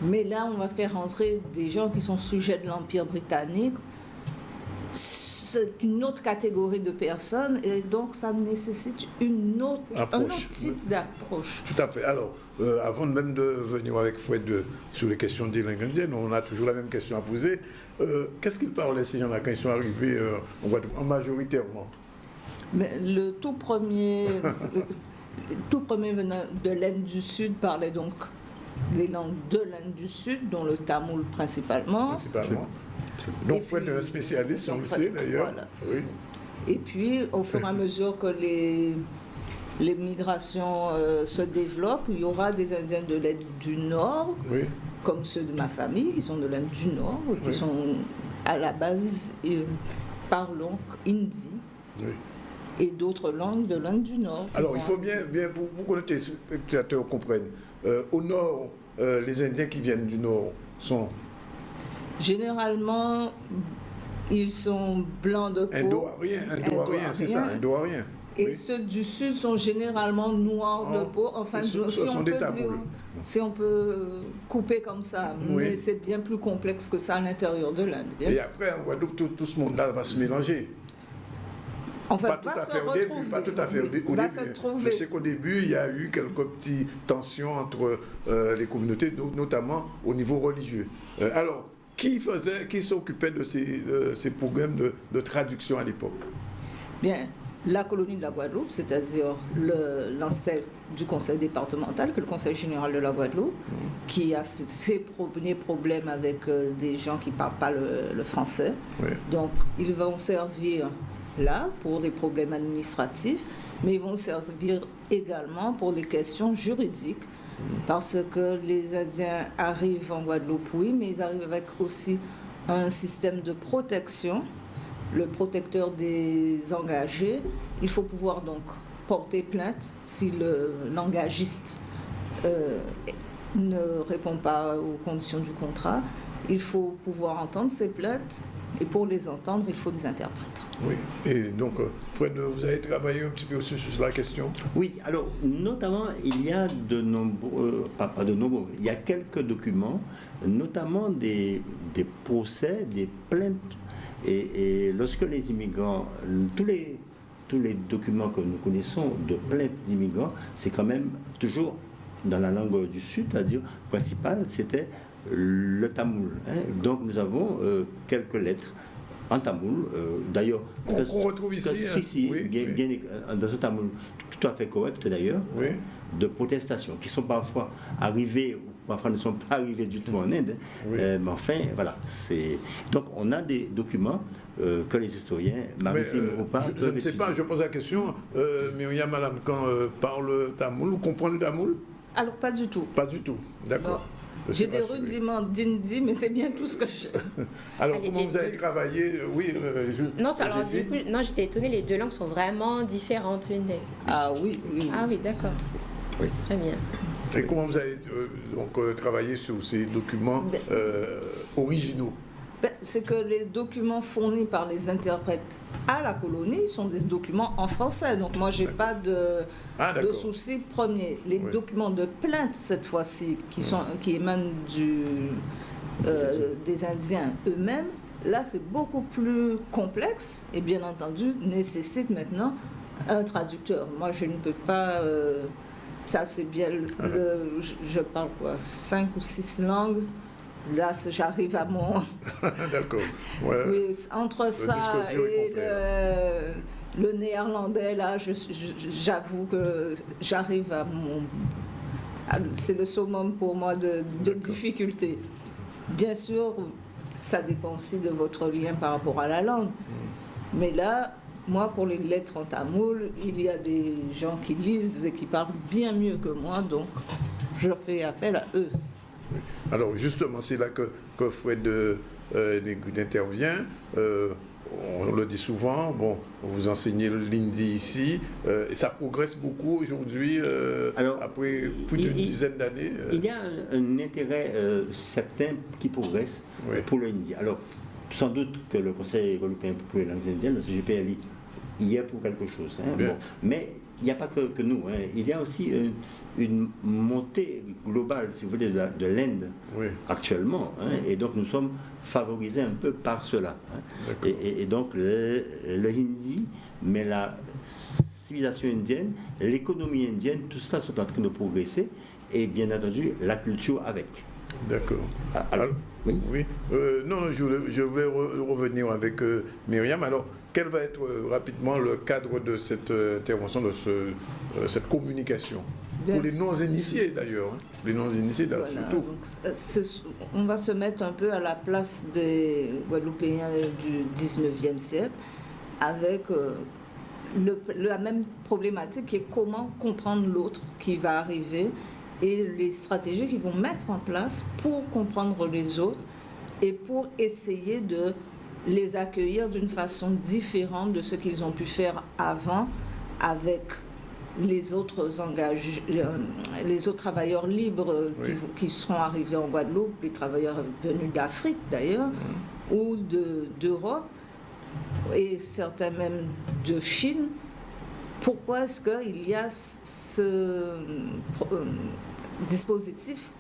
Mais là, on va faire rentrer des gens qui sont sujets de l'Empire britannique. C'est une autre catégorie de personnes et donc ça nécessite un autre type d'approche. Tout à fait. Alors, avant même de venir avec Fred sur les questions des langues indiennes, on a toujours la même question à poser. Qu'est-ce qu'ils parlaient ces gens-là quand ils sont arrivés majoritairement? Mais le tout premier venant de l'Inde du Sud parlait donc les langues de l'Inde du Sud, dont le tamoul principalement. Donc, Fred est un spécialiste, on le sait d'ailleurs. Voilà. Oui. Et puis, au fur et à mesure que les migrations se développent, il y aura des Indiens de l'Inde du Nord, comme ceux de ma famille, qui sont de l'Inde du Nord, qui sont à la base parlent hindi. Et d'autres langues de l'Inde du Nord. Alors, il faut bien pour que les spectateurs comprennent. Au Nord, les Indiens qui viennent du Nord sont... Généralement, ils sont blancs de peau. Indo-ariens, c'est ça, Indo-ariens. Et ceux du Sud sont généralement noirs de peau. Enfin, si on peut couper comme ça. Mais c'est bien plus complexe que ça à l'intérieur de l'Inde. Et après, en Guadeloupe, tout ce monde-là va se mélanger. Enfin, pas tout à fait au début. Je sais qu'au début, il y a eu quelques petites tensions entre les communautés, notamment au niveau religieux. Alors, qui s'occupait de ces programmes de traduction à l'époque? Bien, la colonie de la Guadeloupe, c'est-à-dire l'ancêtre du conseil départemental, que le conseil général de la Guadeloupe, qui a ses premiers problèmes avec des gens qui ne parlent pas le français. Donc, ils vont servir là pour des problèmes administratifs, mais ils vont servir également pour les questions juridiques, parce que les Indiens arrivent en Guadeloupe, oui, mais ils arrivent avec aussi un système de protection, le protecteur des engagés. Il faut pouvoir donc porter plainte si l'engagiste ne répond pas aux conditions du contrat. Il faut pouvoir entendre ces plaintes, et pour les entendre, il faut des interprètes. Oui, et donc, Fred, vous avez travaillé un petit peu aussi sur la question? Oui, alors, notamment, il y a de nombreux, pas de nombreux, il y a quelques documents, notamment des procès, des plaintes, et lorsque les immigrants, tous les documents que nous connaissons de plaintes d'immigrants, c'est quand même toujours dans la langue du Sud, c'est-à-dire principale, c'était le tamoul. Donc nous avons quelques lettres en tamoul. D'ailleurs, on retrouve ici, bien, dans ce tamoul tout à fait correct d'ailleurs, de protestation, qui sont parfois arrivés ou parfois ne sont pas arrivés du tout en Inde. Mais enfin, voilà. Donc on a des documents que les historiens maritimes ou pas. Je ne sais pas, je pose la question. Myriam Alamkan parle tamoul, ou comprend le tamoul? Alors pas du tout. Pas du tout, d'accord. J'ai des rudiments d'hindi, mais c'est bien tout ce que je sais. Alors, comment vous avez travaillé? Oui, Non, alors, du coup, non, j'étais étonnée, les deux langues sont vraiment différentes l'une des... Ah oui, oui. Ah oui, d'accord. Oui. Très bien. Et comment vous avez travaillé sur ces documents originaux? C'est que les documents fournis par les interprètes à la colonie sont des documents en français. Donc moi, je n'ai pas de souci premier. Les documents de plainte, cette fois-ci, qui émanent des Indiens eux-mêmes, là, c'est beaucoup plus complexe et bien entendu, nécessite maintenant un traducteur. Moi, je ne peux pas... ça, c'est bien... je parle quoi, 5 ou 6 langues. Là, j'arrive à mon... D'accord. Ouais. Oui, entre ça et le néerlandais, là, j'avoue que j'arrive à mon... C'est le summum pour moi de difficulté. Bien sûr, ça dépend aussi de votre lien par rapport à la langue. Mais là, moi, pour les lettres en tamoul, il y a des gens qui lisent et qui parlent bien mieux que moi, donc je fais appel à eux. Alors justement, c'est là que Fred Negrit intervient. On le dit souvent, bon, vous enseignez l'hindi ici, et ça progresse beaucoup aujourd'hui, après plus d'une dizaine d'années. Il y a un intérêt certain qui progresse pour le hindi. Alors, sans doute que le Conseil européen pour les langues indiennes, le CGPLI, y est pour quelque chose. Hein, bon. Mais il n'y a pas que nous. Hein. Il y a aussi une montée globale, si vous voulez, de l'Inde actuellement. Hein, et donc nous sommes favorisés un peu par cela. Hein. Et donc le hindi, mais la civilisation indienne, l'économie indienne, tout cela sont en train de progresser. Et bien entendu, la culture avec. D'accord. Alors, oui. Non, je voulais revenir avec Myriam. Alors, quel va être rapidement le cadre de cette intervention, de cette communication? Pour les non-initiés d'ailleurs, les non-initiés surtout. Donc, on va se mettre un peu à la place des Guadeloupéens du 19e siècle avec la même problématique qui est comment comprendre l'autre qui va arriver et les stratégies qu'ils vont mettre en place pour comprendre les autres et pour essayer de les accueillir d'une façon différente de ce qu'ils ont pu faire avant avec les autres les autres travailleurs libres qui seront arrivés en Guadeloupe, les travailleurs venus d'Afrique d'ailleurs, ou d'Europe, et certains même de Chine. Pourquoi est-ce qu'il y a ce dispositif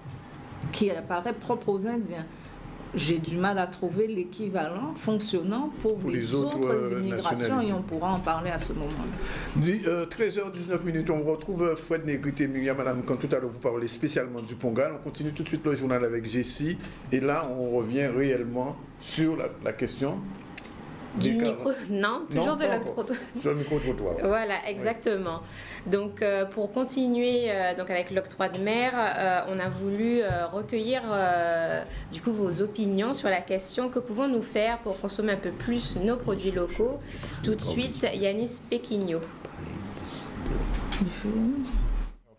qui apparaît propre aux Indiens? J'ai du mal à trouver l'équivalent fonctionnant pour les autres immigrations et on pourra en parler à ce moment-là. 13h19, on retrouve Fred Negrit et Myriam Madame quand tout à l'heure vous parlez spécialement du Pongal. On continue tout de suite le journal avec Jessie et là on revient réellement sur la question du micro, non, toujours de l'octrottoir. Sur le micro-trottoir. Voilà, exactement. Donc, pour continuer donc avec l'octroi de mer, on a voulu recueillir du coup vos opinions sur la question que pouvons-nous faire pour consommer un peu plus nos produits locaux. Tout de suite, Yanis Péquignot.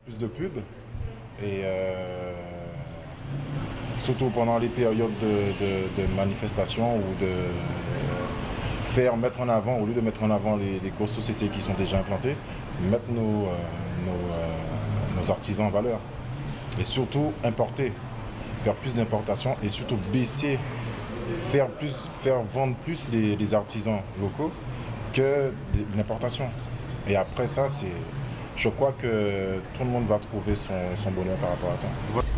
Plus de pub et surtout pendant les périodes de manifestations ou de mettre en avant, au lieu de mettre en avant les grosses sociétés qui sont déjà implantées, mettre nos artisans en valeur. Et surtout importer, faire plus d'importation et surtout baisser, faire vendre plus les artisans locaux que l'importation. Et après ça, je crois que tout le monde va trouver son bonheur par rapport à ça.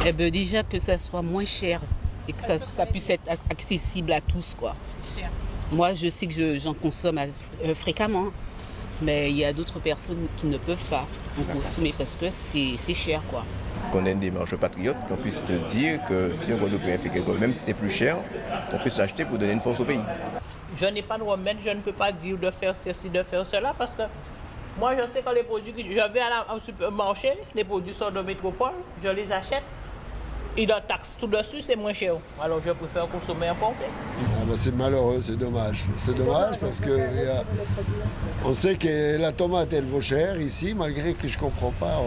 Eh bien, déjà que ça soit moins cher et que ça puisse être accessible à tous, quoi. C'est cher. Moi, je sais que j'en consomme fréquemment, mais il y a d'autres personnes qui ne peuvent pas en consommer parce que c'est cher, quoi. Qu'on ait une démarche patriote, qu'on puisse te dire que si un Guadeloupéen fait quelque chose, même si c'est plus cher, qu'on puisse l'acheter pour donner une force au pays. Je n'ai pas de remède, je ne peux pas dire de faire ceci, de faire cela, parce que moi, je sais que les produits que je vais au supermarché, les produits sont de métropole, je les achète. Et la taxe tout dessus, c'est moins cher. Alors je préfère consommer importé. C'est malheureux, c'est dommage. C'est dommage parce que on sait que la tomate, elle vaut cher ici, malgré que je ne comprends pas.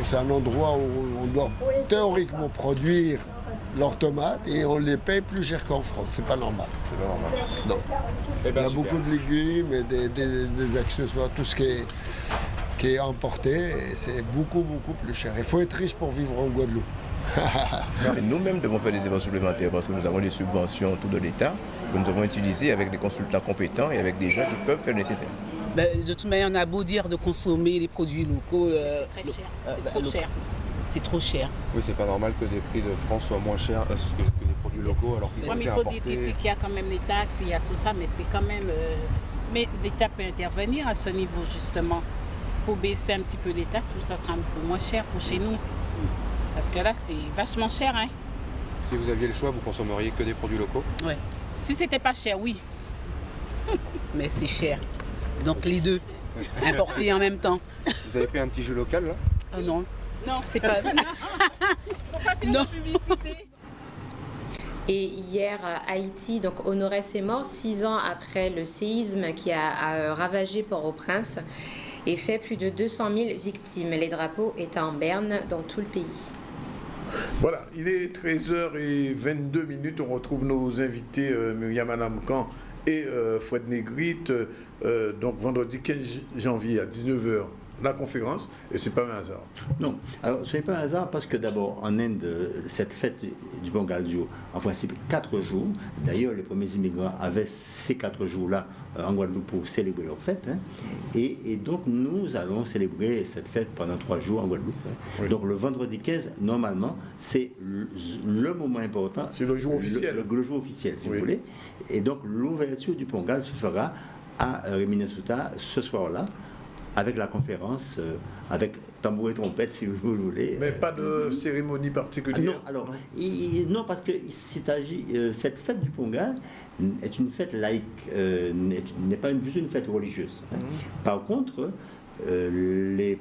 C'est un endroit où on doit théoriquement produire leurs tomates et on les paye plus cher qu'en France. C'est pas normal. C'est pas normal. Non. Eh ben, Il y a super. beaucoup de légumes et des accessoires, tout ce qui est importé, et c'est beaucoup plus cher. Il faut être riche pour vivre en Guadeloupe. Et nous-mêmes devons faire des efforts supplémentaires parce que nous avons des subventions tout de l'État que nous devons utiliser avec des consultants compétents et avec des gens qui peuvent faire le nécessaire. Ben, de toute manière, on a beau dire de consommer les produits locaux. C'est très cher. C'est trop cher. C'est trop cher. Oui, c'est pas normal que des prix de France soient moins chers que des produits locaux alors qu'ils sont Il faut dire qu'il y a quand même les taxes, il y a tout ça, mais c'est quand même... Mais l'État peut intervenir à ce niveau justement pour baisser un petit peu les taxes, pour que ça sera un peu moins cher pour chez nous. Parce que là, c'est vachement cher. Hein. Si vous aviez le choix, vous consommeriez que des produits locaux? Ouais. Si c'était pas cher, oui. Mais c'est cher. Donc les deux, importés en même temps. Vous avez pris un petit jus local là? Ah non. Non, c'est pas... non. Publicité. Et hier, Haïti donc, honorait ses morts 6 ans après le séisme qui a ravagé Port-au-Prince et fait plus de 200 000 victimes. Les drapeaux étaient en berne dans tout le pays. Voilà, il est 13h22. On retrouve nos invités Myriam Alamkan et Fred Negrite. Donc vendredi 15 janvier à 19h. La conférence, et c'est pas un hasard. Non, alors ce n'est pas un hasard parce que d'abord en Inde, cette fête du Pongal dure en principe 4 jours. D'ailleurs, les premiers immigrants avaient ces 4 jours-là en Guadeloupe pour célébrer leur fête. Hein. Et donc nous allons célébrer cette fête pendant 3 jours en Guadeloupe. Hein. Oui. Donc le vendredi 15, normalement, c'est le moment important. C'est le jour officiel. Le jour officiel, si vous voulez. Et donc l'ouverture du Pongal se fera à Minnesota ce soir-là, avec la conférence, avec tambour et trompette, si vous voulez. Mais pas de cérémonie particulière? Non, alors, non, parce que cette fête du Pongal est une fête laïque, n'est pas juste une fête religieuse. Hein. Par contre, les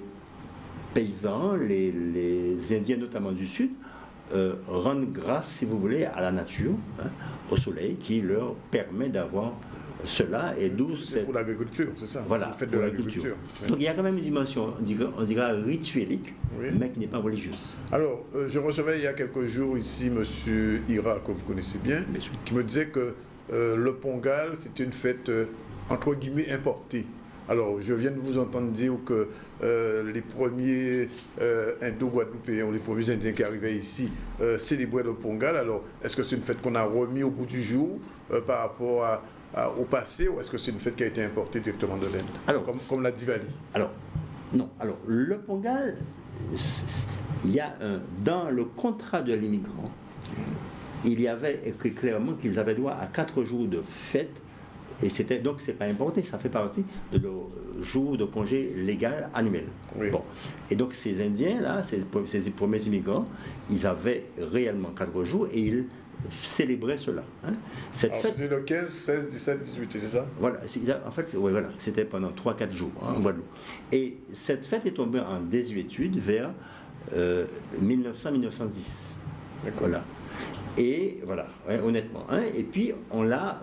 paysans, les Indiens notamment du Sud, rendent grâce, si vous voulez, à la nature, hein, au soleil, qui leur permet d'avoir cela, et d'où c'est pour l'agriculture, c'est ça? Voilà, fait de l'agriculture. Donc il y a quand même une dimension, on dira rituelique, mais qui n'est pas religieuse. Alors, je recevais il y a quelques jours ici M. Ira, que vous connaissez bien, qui me disait que le Pongal, c'est une fête, entre guillemets, importée. Alors, je viens de vous entendre dire que les premiers Indo-Guadeloupéens ou les premiers Indiens qui arrivaient ici célébraient le Pongal. Alors, est-ce que c'est une fête qu'on a remis au bout du jour par rapport au passé, ou est-ce que c'est une fête qui a été importée directement de l'Inde, alors, comme la Diwali? Alors, non. Alors, le Pongal, il y a dans le contrat de l'immigrant, il y avait écrit clairement qu'ils avaient droit à 4 jours de fête. Et c'était donc c'est pas importé, ça fait partie de leur jour de congé légal annuel. Oui. Bon. Et donc ces Indiens là, ces premiers immigrants, ils avaient réellement 4 jours et ils célébraient cela. Hein. Cette fête, c'était le 15, 16, 17, 18, c'est ça? Voilà, en fait, ouais, voilà, c'était pendant 3-4 jours en Guadeloupe. Et cette fête est tombée en désuétude vers 1900-1910. Voilà. Et voilà, ouais, honnêtement. Hein. Et puis on l'a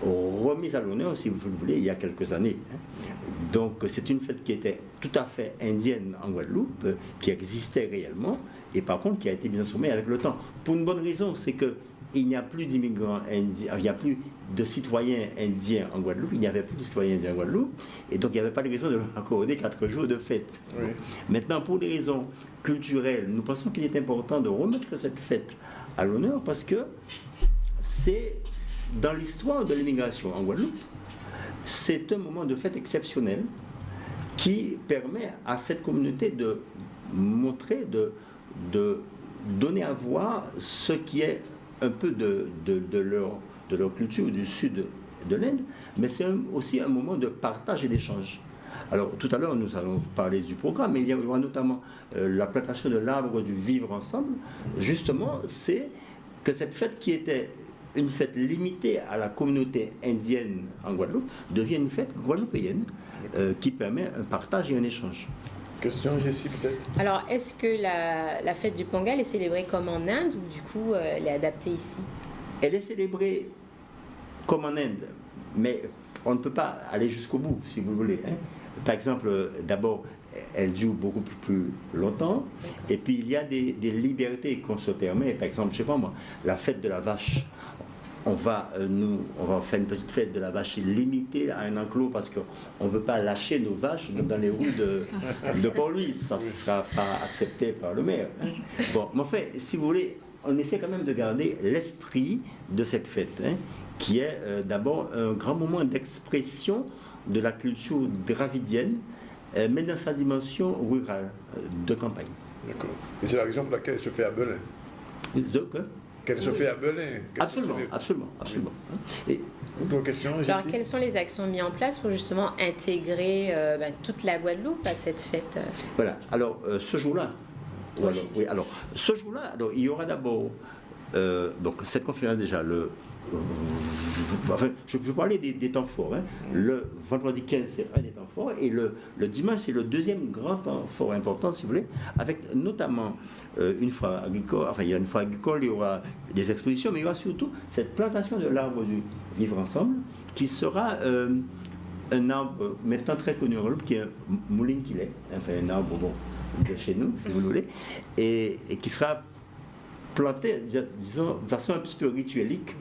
remise à l'honneur, si vous le voulez, il y a quelques années. Hein. Donc c'est une fête qui était tout à fait indienne en Guadeloupe, qui existait réellement, et par contre qui a été mise en sommeil avec le temps. Pour une bonne raison, c'est qu'il n'y a plus d'immigrants indiens, il n'y a plus de citoyens indiens en Guadeloupe, il n'y avait plus de citoyens indiens en Guadeloupe, et donc il n'y avait pas de raison de leur accorder 4 jours de fête. Oui. Maintenant, pour des raisons culturelles, nous pensons qu'il est important de remettre cette fête à l'honneur parce que c'est dans l'histoire de l'immigration en Guadeloupe, c'est un moment de fête exceptionnel qui permet à cette communauté de montrer, de donner à voir ce qui est un peu de leur culture du sud de l'Inde, mais c'est aussi un moment de partage et d'échange. Alors tout à l'heure nous allons parler du programme, mais il y aura notamment la plantation de l'arbre du vivre ensemble. Justement, c'est que cette fête qui était une fête limitée à la communauté indienne en Guadeloupe devient une fête guadeloupéenne qui permet un partage et un échange. Question, Jessie, peut-être? Alors, est-ce que la fête du Pongal est célébrée comme en Inde ou du coup, elle est adaptée ici? Elle est célébrée comme en Inde, mais on ne peut pas aller jusqu'au bout, si vous voulez. Hein. Par exemple, d'abord, elle dure beaucoup plus longtemps. Et puis, il y a des libertés qu'on se permet. Par exemple, je ne sais pas moi, la fête de la vache. On va faire une petite fête de la vache limitée à un enclos parce qu'on ne veut pas lâcher nos vaches dans les rues de Port-Louis. Ça ne sera pas accepté par le maire. Bon, mais en fait, si vous voulez, on essaie quand même de garder l'esprit de cette fête, hein, qui est d'abord un grand moment d'expression de la culture dravidienne, mais dans sa dimension rurale, de campagne. D'accord. Et c'est la raison pour laquelle elle se fait à Belin. Qu'elle se fait à Belin. Absolument. Et d'autres questions, Jessie? Alors, quelles sont les actions mises en place pour justement intégrer toute la Guadeloupe à cette fête? Voilà. Alors, ce jour-là, ce jour-là, il y aura d'abord donc cette conférence déjà je vais parler des temps forts. Hein. Le vendredi 15, c'est un des temps forts, et le dimanche, c'est le deuxième grand temps fort important, si vous voulez, avec notamment une foire agricole. Enfin, il y a une foire agricole, il y aura des expositions, mais il y aura surtout cette plantation de l'arbre du vivre ensemble, qui sera un arbre maintenant très connu en Europe, qui est un moulin qu'il est, enfin un arbre de chez nous, si vous voulez, et qui sera planté, disons, de façon un petit peu rituelique,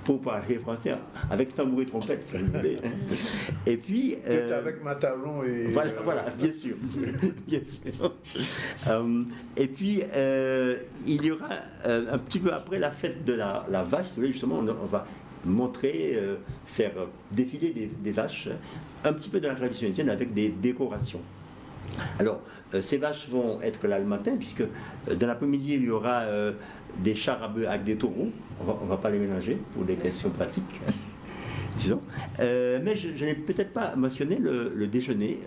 pour parler français, avec tambour et trompette, si vous voulez. Et puis... avec matalon et... Voilà, bien sûr. Bien sûr. Et puis, il y aura, un petit peu après la fête de la vache, si vous voulez, justement, on va montrer, faire défiler des vaches, un petit peu de la tradition indienne, avec des décorations. Alors, ces vaches vont être là le matin, puisque dans l'après-midi, il y aura des chars à bœufs avec des taureaux. On ne va pas les mélanger pour des questions pratiques, disons. Mais je n'ai peut-être pas mentionné le déjeuner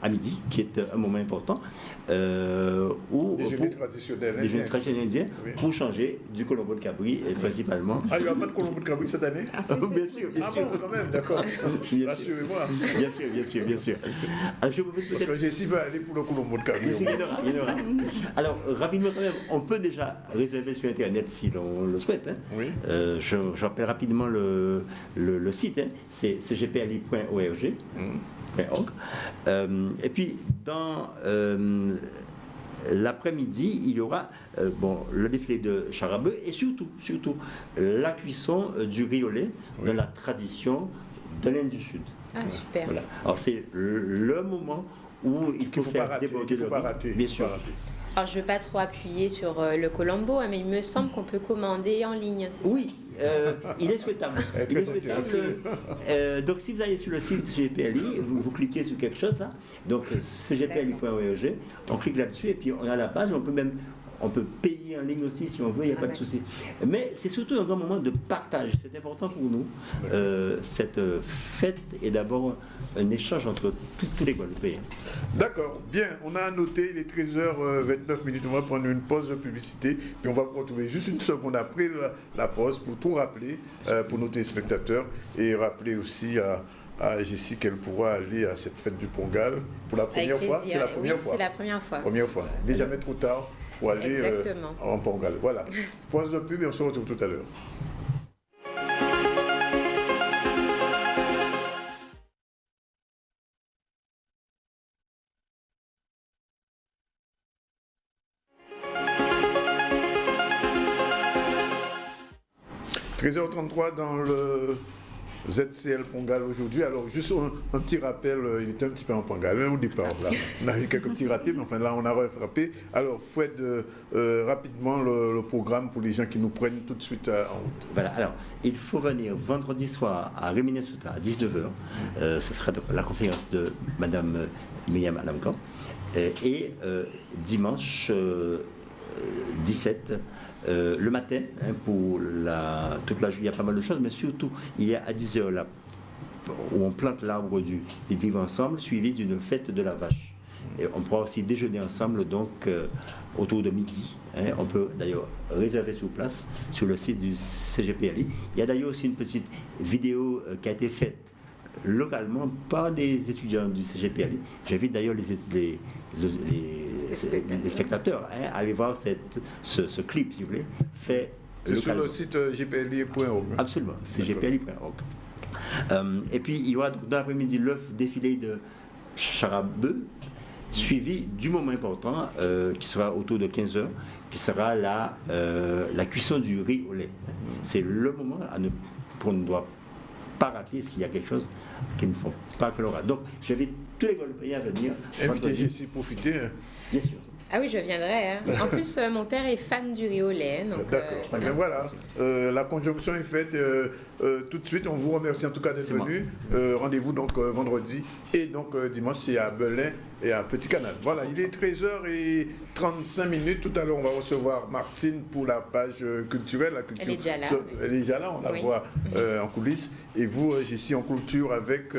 à midi, qui est un moment important. Déjeuner traditionnel indien, oui. Pour changer du colombo de cabri, principalement. Ah, il n'y aura pas de colombo de cabri cette année? Bien sûr. Ah bon, quand même, d'accord. Rassurez-moi. Bien sûr. Alors, parce que Jessie va aller pour le colombo de cabri. Il y en aura. Alors, rapidement quand même, on peut déjà réserver sur Internet si l'on le souhaite. Hein. Oui. Je rappelle rapidement le site, hein. C'est cgpli.org. Et puis, dans l'après-midi, il y aura le défilé de chars à bœufs et surtout la cuisson du riz au lait dans la tradition de l'Inde du Sud. Ah, super. Voilà. Alors, c'est le moment où il faut faire déborder le riz. Bien sûr. Alors, je ne veux pas trop appuyer sur le colombo, mais il me semble qu'on peut commander en ligne, c'est ça? Oui, il est souhaitable. Donc, si vous allez sur le site du CGPLI, vous cliquez sur quelque chose là, donc cgpli.org, on clique là-dessus et puis on a la page, on peut payer en ligne aussi si on veut, il n'y a pas de souci. Mais c'est surtout un grand moment de partage. C'est important pour nous. Cette fête est d'abord un échange entre tous les Guadeloupéens. D'accord, bien. On a noté, il est 13h29. On va prendre une pause de publicité. Puis on va vous retrouver juste une seconde après la pause pour tout rappeler pour nos téléspectateurs et rappeler aussi à Jessie qu'elle pourra aller à cette fête du Pongal pour la première fois. C'est la première fois. C'est la première fois. Première fois. Il n'est jamais trop tard pour aller en Pongal. Voilà. Pause de pub et on se retrouve tout à l'heure. « 13h33 dans le ZCL Pongal aujourd'hui. Alors, juste un petit rappel, il était un petit peu en Pongal au départ. Là. On a eu quelques petits ratés, mais enfin là, on a rattrapé. Alors, Fred, rapidement le programme pour les gens qui nous prennent tout de suite en route. Voilà, alors, il faut venir vendredi soir à Réminé-Souta à 19h. Ce sera donc la conférence de Mme Myriam Alamkan. Et dimanche 17 le matin, hein, pour toute la journée, il y a pas mal de choses, mais surtout, il y a à 10h là, où on plante l'arbre du vivre ensemble, suivi d'une fête de la vache. Et on pourra aussi déjeuner ensemble, donc autour de midi. Hein, on peut d'ailleurs réserver sur place, sur le site du CGPLI. Il y a d'ailleurs aussi une petite vidéo qui a été faite localement par des étudiants du CGPLI. J'invite d'ailleurs les spectateurs à aller voir ce clip, si vous voulez, fait c'est localement. Sur le site gpli.org. Absolument, c'est gpli.org. Et puis, il y aura dans l'après-midi le défilé de charabeux, suivi du moment important qui sera autour de 15h, qui sera la cuisson du riz au lait. C'est le moment qu'on ne doit pas rater s'il y a quelque chose qu'ils ne font pas que l'aura. Donc, j'invite tous les Guadeloupéens à venir. Invitez Jessie, profitez. Bien sûr. Ah oui, je viendrai. En plus, mon père est fan du riz au lait. D'accord. Mais voilà, la conjonction est faite tout de suite. On vous remercie en tout cas d'être venu. Rendez-vous donc vendredi et donc dimanche, c'est à Belin et à Petit Canal. Voilà, il est 13h35. Tout à l'heure, on va recevoir Martine pour la page culturelle. La culture. Elle est déjà là. Elle est déjà là, on la voit en coulisses. Et vous, Jessie, en clôture avec,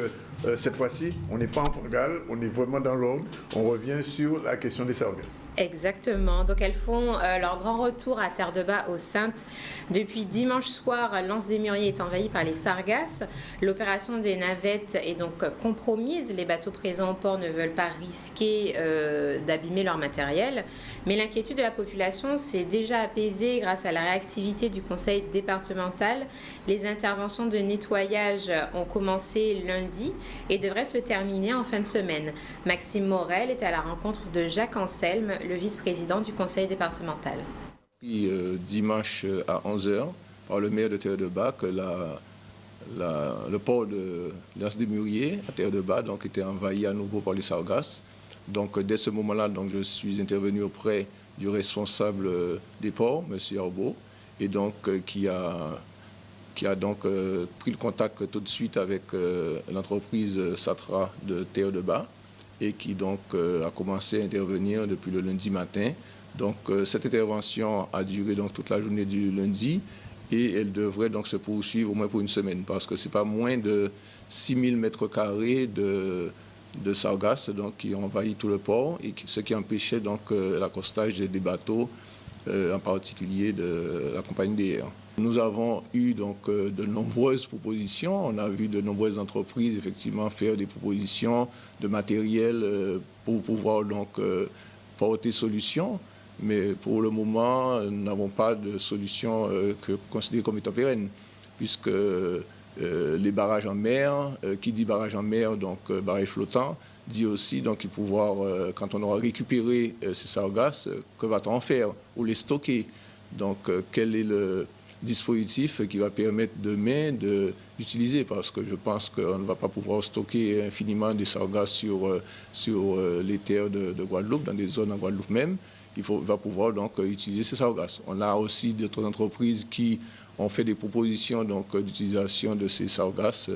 cette fois-ci, on n'est pas en Portugal, on est vraiment dans l'ordre. On revient sur la question des sargasses. Exactement. Donc, elles font leur grand retour à Terre-de-Bas aux Saintes. Depuis dimanche soir, l'Anse des Mûriers est envahie par les sargasses. L'opération des navettes est donc compromise. Les bateaux présents au port ne veulent pas risquer d'abîmer leur matériel. Mais l'inquiétude de la population s'est déjà apaisée grâce à la réactivité du conseil départemental. Les interventions de nettoyage ont commencé lundi et devraient se terminer en fin de semaine. Maxime Morel est à la rencontre de Jacques Anselme, le vice-président du conseil départemental. Dimanche à 11h, par le maire de Terre-de-Bas, que le port de l'Anse des Mûriers à Terre-de-Bas était envahi à nouveau par les sargasses. Donc dès ce moment-là, je suis intervenu auprès du responsable des ports, M. Arbault, et donc qui a pris le contact tout de suite avec l'entreprise Satra de Terre-de-Bas et qui donc a commencé à intervenir depuis le lundi matin. Donc cette intervention a duré toute la journée du lundi et elle devrait donc se poursuivre au moins pour une semaine parce que ce n'est pas moins de 6000 mètres carrés de sargasses qui ont envahi tout le port et ce qui empêchait l'accostage des bateaux, en particulier de la compagnie DR. Nous avons eu de nombreuses propositions. On a vu de nombreuses entreprises effectivement faire des propositions de matériel pour pouvoir porter solution. Mais pour le moment, nous n'avons pas de solution considérée comme étant pérenne, puisque les barrages en mer, qui dit barrage en mer, barrage flottant, dit aussi qu'il pouvoir, quand on aura récupéré ces sargasses, que va-t-on en faire ou les stocker? Donc quel est le dispositif qui va permettre demain d'utiliser, parce que je pense qu'on ne va pas pouvoir stocker infiniment des sargasses sur les terres de Guadeloupe, dans des zones en Guadeloupe même. Va pouvoir utiliser ces sargasses. On a aussi d'autres entreprises qui ont fait des propositions d'utilisation de ces sargasses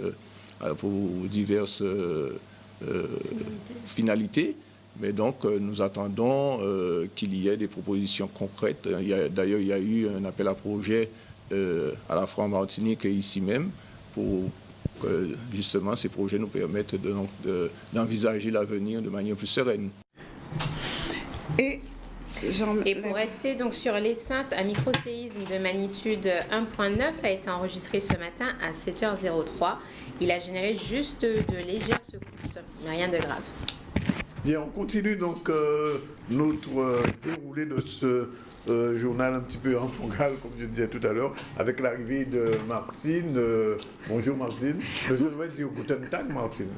pour diverses finalités. Mais nous attendons qu'il y ait des propositions concrètes. D'ailleurs, il y a eu un appel à projet à la Franc-Martinique ici même pour que justement ces projets nous permettent d'envisager l'avenir de manière plus sereine. Et pour rester sur les Saintes, un microséisme de magnitude 1.9 a été enregistré ce matin à 7h03. Il a généré juste de légères secousses, mais rien de grave. Bien, on continue notre déroulé de ce journal un petit peu en fongal, comme je disais tout à l'heure, avec l'arrivée de Martine. Bonjour Martine. Je vais dire Guten Tag Martine.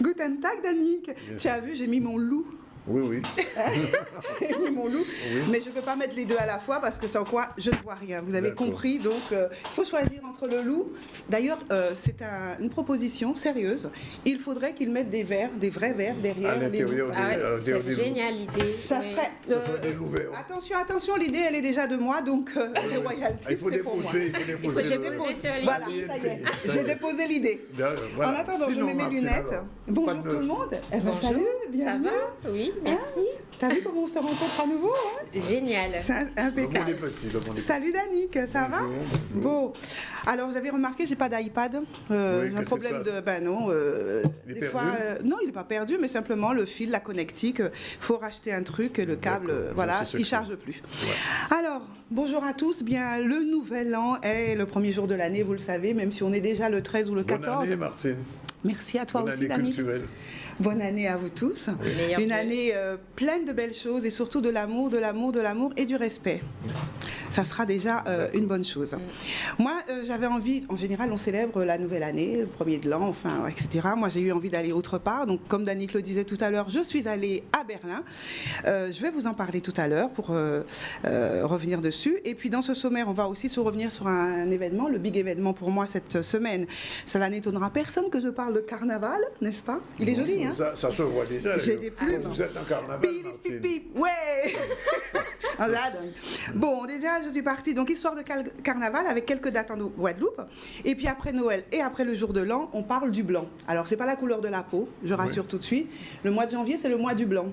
Guten Tag Danick. Tu as vu, j'ai mis mon loup. Oui. J'ai mis mon loup, mais je ne peux pas mettre les deux à la fois parce que sans quoi je ne vois rien. Vous avez compris, donc il faut choisir entre le loup. D'ailleurs, c'est une proposition sérieuse. Il faudrait qu'ils mettent des vrais verres derrière les loups. C'est génial l'idée. Ça serait. Attention, l'idée elle est déjà de moi, donc les royalties c'est pour moi. J'ai déposé. Voilà, ça y est, j'ai déposé l'idée. En attendant, je mets mes lunettes. Bonjour tout le monde. Salut, bienvenue. Ça va? Oui. Merci. T'as vu comment on se rencontre à nouveau Génial. C'est impeccable. Salut Danick, ça va? Bon. Alors vous avez remarqué, j'ai pas d'iPad. Un problème de... non. Des fois, non, il n'est pas perdu, mais simplement le fil, la connectique. Il faut racheter un truc et le câble, il ne charge plus. Ouais. Alors, bonjour à tous. Bien, le nouvel an est le premier jour de l'année, vous le savez, même si on est déjà le 13 ou le 14. Bonne année, Martine. Merci à toi aussi, Danick. Bonne année à vous tous. Oui. Une année pleine de belles choses et surtout de l'amour et du respect. ça sera déjà une bonne chose. Moi, j'avais envie, en général, on célèbre la nouvelle année, le premier de l'an, enfin, etc. Moi, j'ai eu envie d'aller autre part. Donc, comme Danick le disait tout à l'heure, je suis allée à Berlin. Je vais vous en parler tout à l'heure pour revenir dessus. Et puis, dans ce sommaire, on va aussi se revenir sur un événement, le big événement pour moi cette semaine. Ça n'étonnera personne que je parle de carnaval, n'est-ce pas? Il est joli, hein? Ça se voit déjà. J'ai des plumes. Vous êtes en carnaval, Martine. Ouais. Bon, déjà, je suis partie. Donc, histoire de carnaval avec quelques dates en Guadeloupe. Et puis, après Noël et après le jour de l'an, on parle du blanc. Alors, c'est pas la couleur de la peau, je rassure tout de suite. Le mois de janvier, c'est le mois du blanc.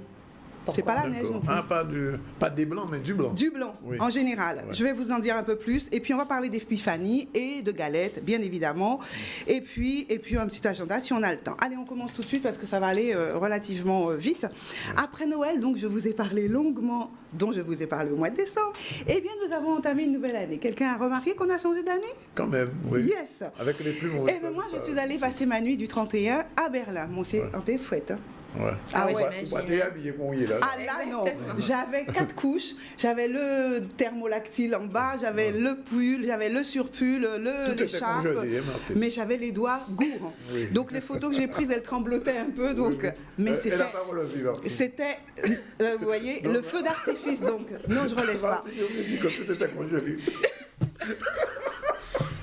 C'est pas la neige non plus. Pas des blancs, mais du blanc. Du blanc, oui. En général. Ouais. Je vais vous en dire un peu plus. Et puis, on va parler d'épiphanie et de galettes, bien évidemment. Et puis, un petit agenda si on a le temps. Allez, on commence tout de suite parce que ça va aller relativement vite. Ouais. Après Noël, donc, je vous ai parlé longuement, dont je vous ai parlé au mois de décembre. Eh bien, nous avons entamé une nouvelle année. Quelqu'un a remarqué qu'on a changé d'année? Quand même, oui. Yes. Avec les plus mauvais. Eh bien, moi, je suis allée passer ma nuit du 31 à Berlin. Bon, c'est un thé fouette, hein. Ouais. Ah ouais, non, j'avais 4 couches, j'avais le thermolactyle en bas, j'avais le pull, j'avais le surpull, l'écharpe, mais j'avais les doigts gourds. Oui. Donc les photos que j'ai prises, elles tremblotaient un peu, donc, oui. Mais c'était, vous voyez, donc, le feu d'artifice, donc non, je relève pas.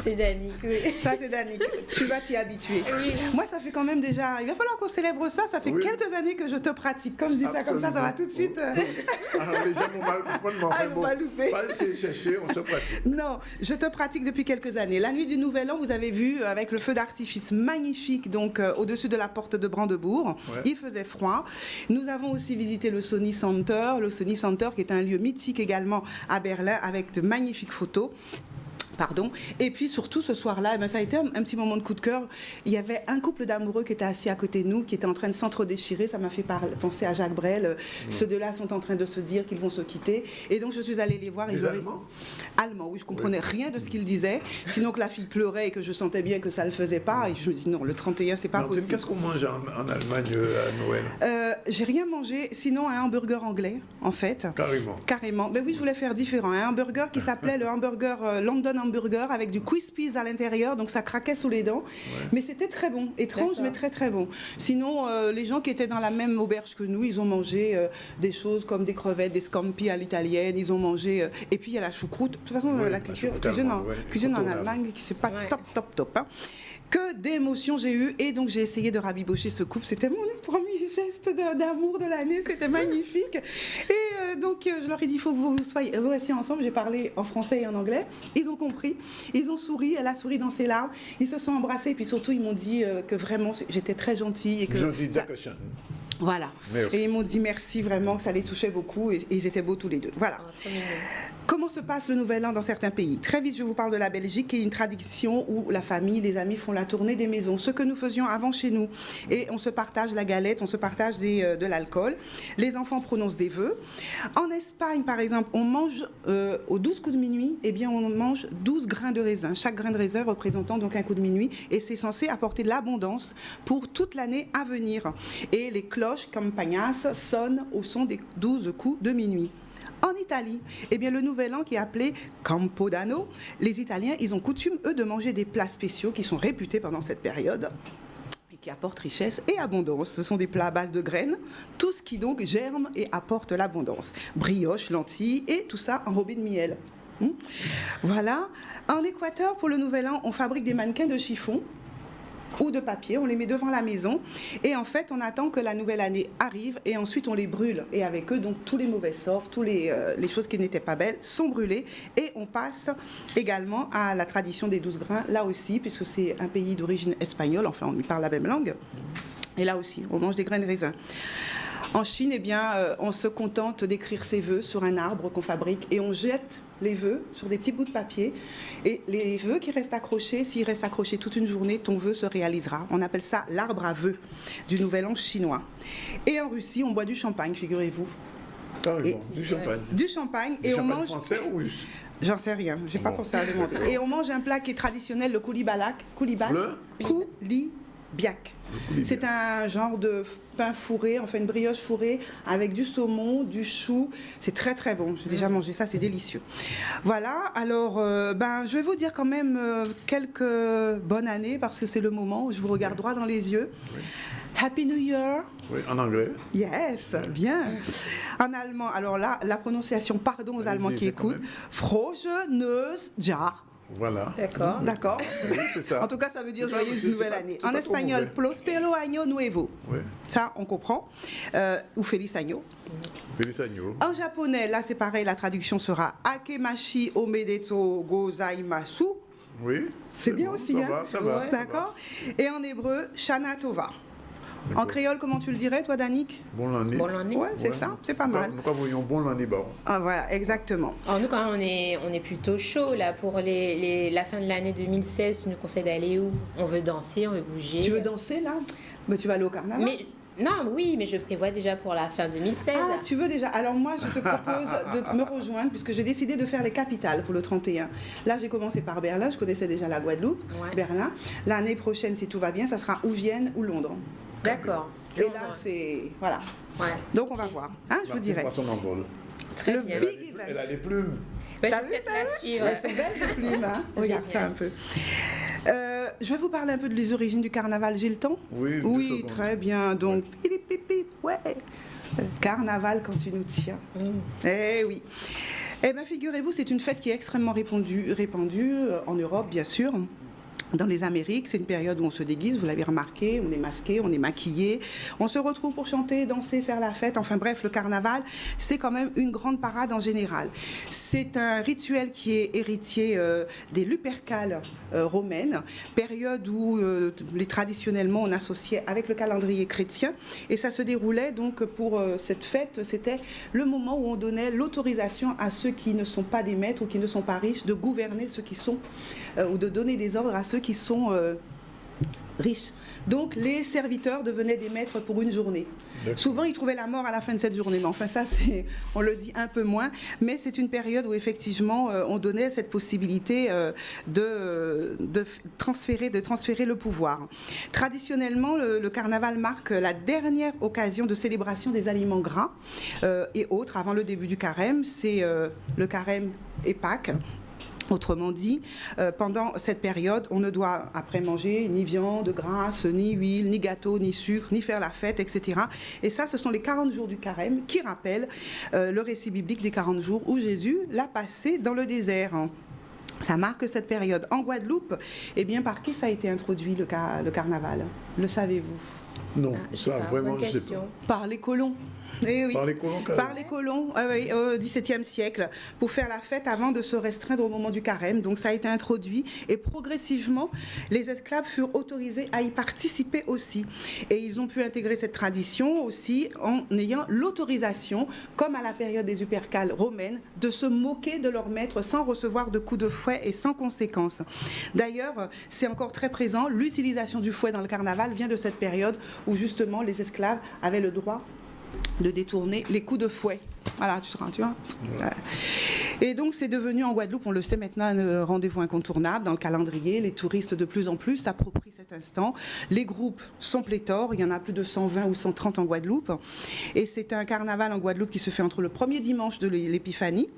C'est Danick, oui. Ça, c'est Danick. Tu vas t'y habituer. Oui. Moi, ça fait quand même déjà... Il va falloir qu'on célèbre ça. Ça fait quelques années que je te pratique. Quand je dis ça comme ça va tout de suite... Alors, les gens vont mal comprendre, mais enfin, bon, pas laisser chercher, on se pratique. Non, je te pratique depuis quelques années. La nuit du Nouvel An, vous avez vu, avec le feu d'artifice magnifique, donc au-dessus de la porte de Brandebourg. Ouais. Il faisait froid. Nous avons aussi visité le Sony Center. Le Sony Center, qui est un lieu mythique également à Berlin, avec de magnifiques photos. Pardon. Et puis surtout ce soir-là, ça a été un petit moment de coup de cœur. Il y avait un couple d'amoureux qui était assis à côté de nous, qui était en train de s'entre-déchirer. Ça m'a fait penser à Jacques Brel. Ceux deux-là sont en train de se dire qu'ils vont se quitter. Et donc je suis allée les voir. Les Allemands ? Allemands, oui. Je comprenais rien de ce qu'ils disaient. Sinon que la fille pleurait et que je sentais bien que ça le faisait pas. Et je me dis non, le 31, c'est pas possible. Qu'est-ce qu'on mange en Allemagne à Noël ? J'ai rien mangé, sinon un hamburger anglais, en fait. Carrément. Ben oui, je voulais faire différent. Un hamburger qui s'appelait le hamburger London Hamburger avec du crispies à l'intérieur, donc ça craquait sous les dents. Ouais. Mais c'était très bon. Étrange, mais très très bon. Sinon, les gens qui étaient dans la même auberge que nous, ils ont mangé des choses comme des crevettes, des scampi à l'italienne, ils ont mangé... et puis il y a la choucroute. De toute façon, la cuisine en Allemagne, c'est pas top. Hein. Que d'émotions j'ai eues et donc j'ai essayé de rabibocher ce couple. C'était mon premier geste d'amour de l'année, c'était magnifique. Et donc je leur ai dit, il faut que vous restiez ensemble. J'ai parlé en français et en anglais. Ils ont compris, ils ont souri, elle a souri dans ses larmes. Ils se sont embrassés et puis surtout ils m'ont dit que vraiment j'étais très gentille. Et que voilà. Merci. Et ils m'ont dit merci vraiment, que ça les touchait beaucoup et ils étaient beaux tous les deux. Voilà. Comment se passe le Nouvel An dans certains pays? Très vite, je vous parle de la Belgique, qui est une tradition où la famille, les amis font la tournée des maisons. Ce que nous faisions avant chez nous. Et on se partage la galette, on se partage de l'alcool. Les enfants prononcent des vœux. En Espagne, par exemple, on mange aux 12 coups de minuit, eh bien, on mange 12 grains de raisin. Chaque grain de raisin représentant donc un coup de minuit. Et c'est censé apporter de l'abondance pour toute l'année à venir. Et les cloches campagnas sonnent au son des 12 coups de minuit. En Italie, eh bien, le Nouvel An qui est appelé Campodanno, les Italiens, ils ont coutume, eux, de manger des plats spéciaux qui sont réputés pendant cette période et qui apportent richesse et abondance. Ce sont des plats à base de graines, tout ce qui donc germe et apporte l'abondance. Brioche, lentilles et tout ça enrobé de miel. Voilà. En Équateur, pour le Nouvel An, on fabrique des mannequins de chiffon ou de papier, on les met devant la maison et en fait on attend que la nouvelle année arrive et ensuite on les brûle et avec eux donc tous les mauvais sorts, tous les choses qui n'étaient pas belles sont brûlées et on passe également à la tradition des 12 grains là aussi puisque c'est un pays d'origine espagnole, enfin on y parle la même langue et là aussi on mange des grains de raisin. En Chine, eh bien, on se contente d'écrire ses vœux sur un arbre qu'on fabrique et on jette les vœux sur des petits bouts de papier. Et les vœux qui restent accrochés, s'ils restent accrochés toute une journée, ton vœu se réalisera. On appelle ça l'arbre à vœux du Nouvel An chinois. Et en Russie, on boit du champagne, figurez-vous. Ah oui, bon, du champagne. Du champagne. Du et champagne on mange... français ou russe? J'en sais rien, j'ai pas pensé à demander. Et on mange un plat qui est traditionnel, le koulibalak. biac. C'est un genre de pain fourré, enfin une brioche fourrée avec du saumon, du chou. C'est très très bon. J'ai déjà mangé ça, c'est délicieux. Voilà, alors je vais vous dire quand même quelques bonnes années parce que c'est le moment où je vous regarde droit dans les yeux. Happy New Year. Oui, en anglais. Yes, bien. En allemand, alors là, la prononciation, pardon aux Allemands qui écoutent. Frohe neues Jahr. Voilà. D'accord. D'accord. Oui, c'est ça. En tout cas, ça veut dire joyeuse nouvelle année. En espagnol, Prospero año nuevo. Oui. Ça, on comprend. Ou Feliz año. Feliz año. En japonais, là, c'est pareil, la traduction sera Akemashi omedetou gozaimasu. Oui. C'est bien bon, aussi, ça hein? va, ça va. D'accord. Et en hébreu, Shana Tova. En créole, comment tu le dirais, toi, Danick? Bon l'année. Bon l'année. Ouais, c'est ça, c'est pas mal. Nous voyons bon l'année, bon. Ah, voilà, exactement. Alors nous, quand même, on est plutôt chaud là pour la fin de l'année 2016. Tu nous conseilles d'aller où? On veut danser, on veut bouger. Tu veux danser là? Mais tu vas aller au carnaval? Non, oui, mais je prévois déjà pour la fin 2016. Ah, tu veux déjà? Alors moi, je te propose de me rejoindre puisque j'ai décidé de faire les capitales pour le 31. Là, j'ai commencé par Berlin. Je connaissais déjà la Guadeloupe, Berlin. L'année prochaine, si tout va bien, ça sera ou Vienne ou Londres. D'accord. Et là, c'est... Voilà. Ouais. Donc, on va voir. Hein, je vous dirai. Très le bien. big event. Elle a les plumes. T'as vu, la suivre. Elles sont belles les plumes, hein. Regarde ça un peu. Je vais vous parler un peu des origines du carnaval. J'ai le temps? Oui, très bien. Donc, ouais. Carnaval quand tu nous tiens. Eh oui. Eh bien, figurez-vous, c'est une fête qui est extrêmement répandue en Europe, bien sûr. Dans les Amériques, c'est une période où on se déguise, vous l'avez remarqué, on est masqué, on est maquillé, on se retrouve pour chanter, danser, faire la fête. Enfin bref, le carnaval, c'est quand même une grande parade en général. C'est un rituel qui est héritier des Lupercales romaines, période où traditionnellement on associait avec le calendrier chrétien. Et ça se déroulait donc pour cette fête, c'était le moment où on donnait l'autorisation à ceux qui ne sont pas des maîtres ou qui ne sont pas riches de gouverner ceux qui sont, ou de donner des ordres à ceux qui sont riches. Donc les serviteurs devenaient des maîtres pour une journée. Souvent ils trouvaient la mort à la fin de cette journée, mais enfin ça on le dit un peu moins, mais c'est une période où effectivement on donnait cette possibilité de transférer le pouvoir. Traditionnellement le carnaval marque la dernière occasion de célébration des aliments gras et autres avant le début du carême, c'est le carême et Pâques. Autrement dit, pendant cette période, on ne doit après manger ni viande grasse, ni huile, ni gâteau, ni sucre, ni faire la fête, etc. Et ça, ce sont les 40 jours du carême qui rappellent le récit biblique des 40 jours où Jésus l'a passé dans le désert. Ça marque cette période. En Guadeloupe, eh bien, par qui ça a été introduit le carnaval? Le savez-vous? Non, ça vraiment, je sais pas. Par les colons. Eh oui. Par les colons, par les colons au XVIIe siècle, pour faire la fête avant de se restreindre au moment du carême. Donc ça a été introduit et progressivement, les esclaves furent autorisés à y participer aussi. Et ils ont pu intégrer cette tradition aussi en ayant l'autorisation, comme à la période des Lupercales romaines, de se moquer de leur maître sans recevoir de coups de fouet et sans conséquences. D'ailleurs, c'est encore très présent, l'utilisation du fouet dans le carnaval vient de cette période où justement les esclaves avaient le droit de détourner les coups de fouet. Voilà, tu vois. Voilà. Et donc, c'est devenu en Guadeloupe, on le sait maintenant, un rendez-vous incontournable dans le calendrier. Les touristes, de plus en plus, s'approprient cet instant. Les groupes sont pléthores. Il y en a plus de 120 ou 130 en Guadeloupe. Et c'est un carnaval en Guadeloupe qui se fait entre le premier dimanche de l'Épiphanie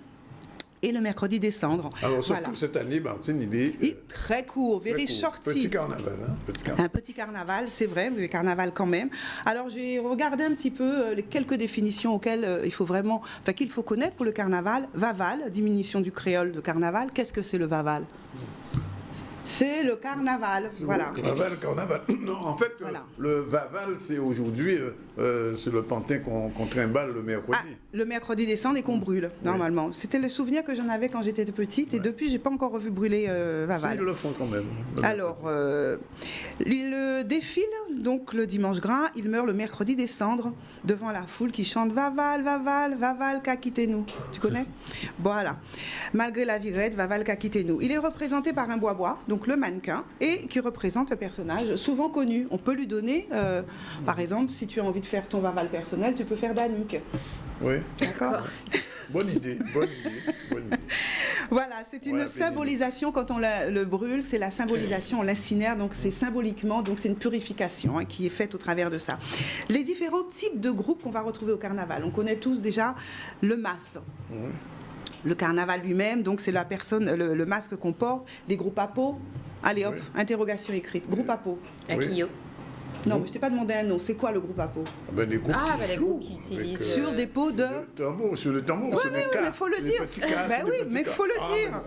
et le mercredi des Cendres. Alors, surtout cette année, Martine, il est très court, very shorty. Petit carnaval, hein, un petit carnaval, c'est vrai, mais carnaval quand même. Alors, j'ai regardé un petit peu les quelques définitions auxquelles qu'il faut connaître pour le carnaval. Vaval, diminution du créole de carnaval. Qu'est-ce que c'est le Vaval? C'est le carnaval, voilà. Carnaval. Non, en fait, voilà. Le Vaval, c'est aujourd'hui, c'est le pantin qu'on trimballe le mercredi. Le mercredi des Cendres et qu'on brûle, normalement. Oui. C'était le souvenir que j'en avais quand j'étais petite, et depuis, j'ai pas encore revu brûler Vaval. Ils le font quand même. Alors, il défile, donc, le dimanche gras, il meurt le mercredi des Cendres, devant la foule qui chante « Vaval, Vaval, Vaval, qu'a quitté nous ». Tu connais? Voilà. Malgré la virette, Vaval, qu'a quitté nous. Il est représenté par un bois-bois, donc le mannequin, et qui représente un personnage souvent connu. On peut lui donner, par exemple, si tu as envie de faire ton Vaval personnel, tu peux faire Danick. Oui. D'accord. Bonne idée. Voilà, c'est une symbolisation quand on le brûle, c'est la symbolisation, on l'incinère, donc c'est symboliquement, donc c'est une purification qui est faite au travers de ça. Les différents types de groupes qu'on va retrouver au carnaval, on connaît tous déjà le mas. Le carnaval lui-même, donc c'est la personne, le masque qu'on porte, les groupes à peau. Allez hop, interrogation écrite. Groupe à peau. Akio. Non, mais je t'ai pas demandé un nom. C'est quoi le groupe à peau? Les groupes les groupes qui utilisent... Sur des pots de... tambour, sur le tambour, Oui, mais il faut le dire. Mais il faut le dire.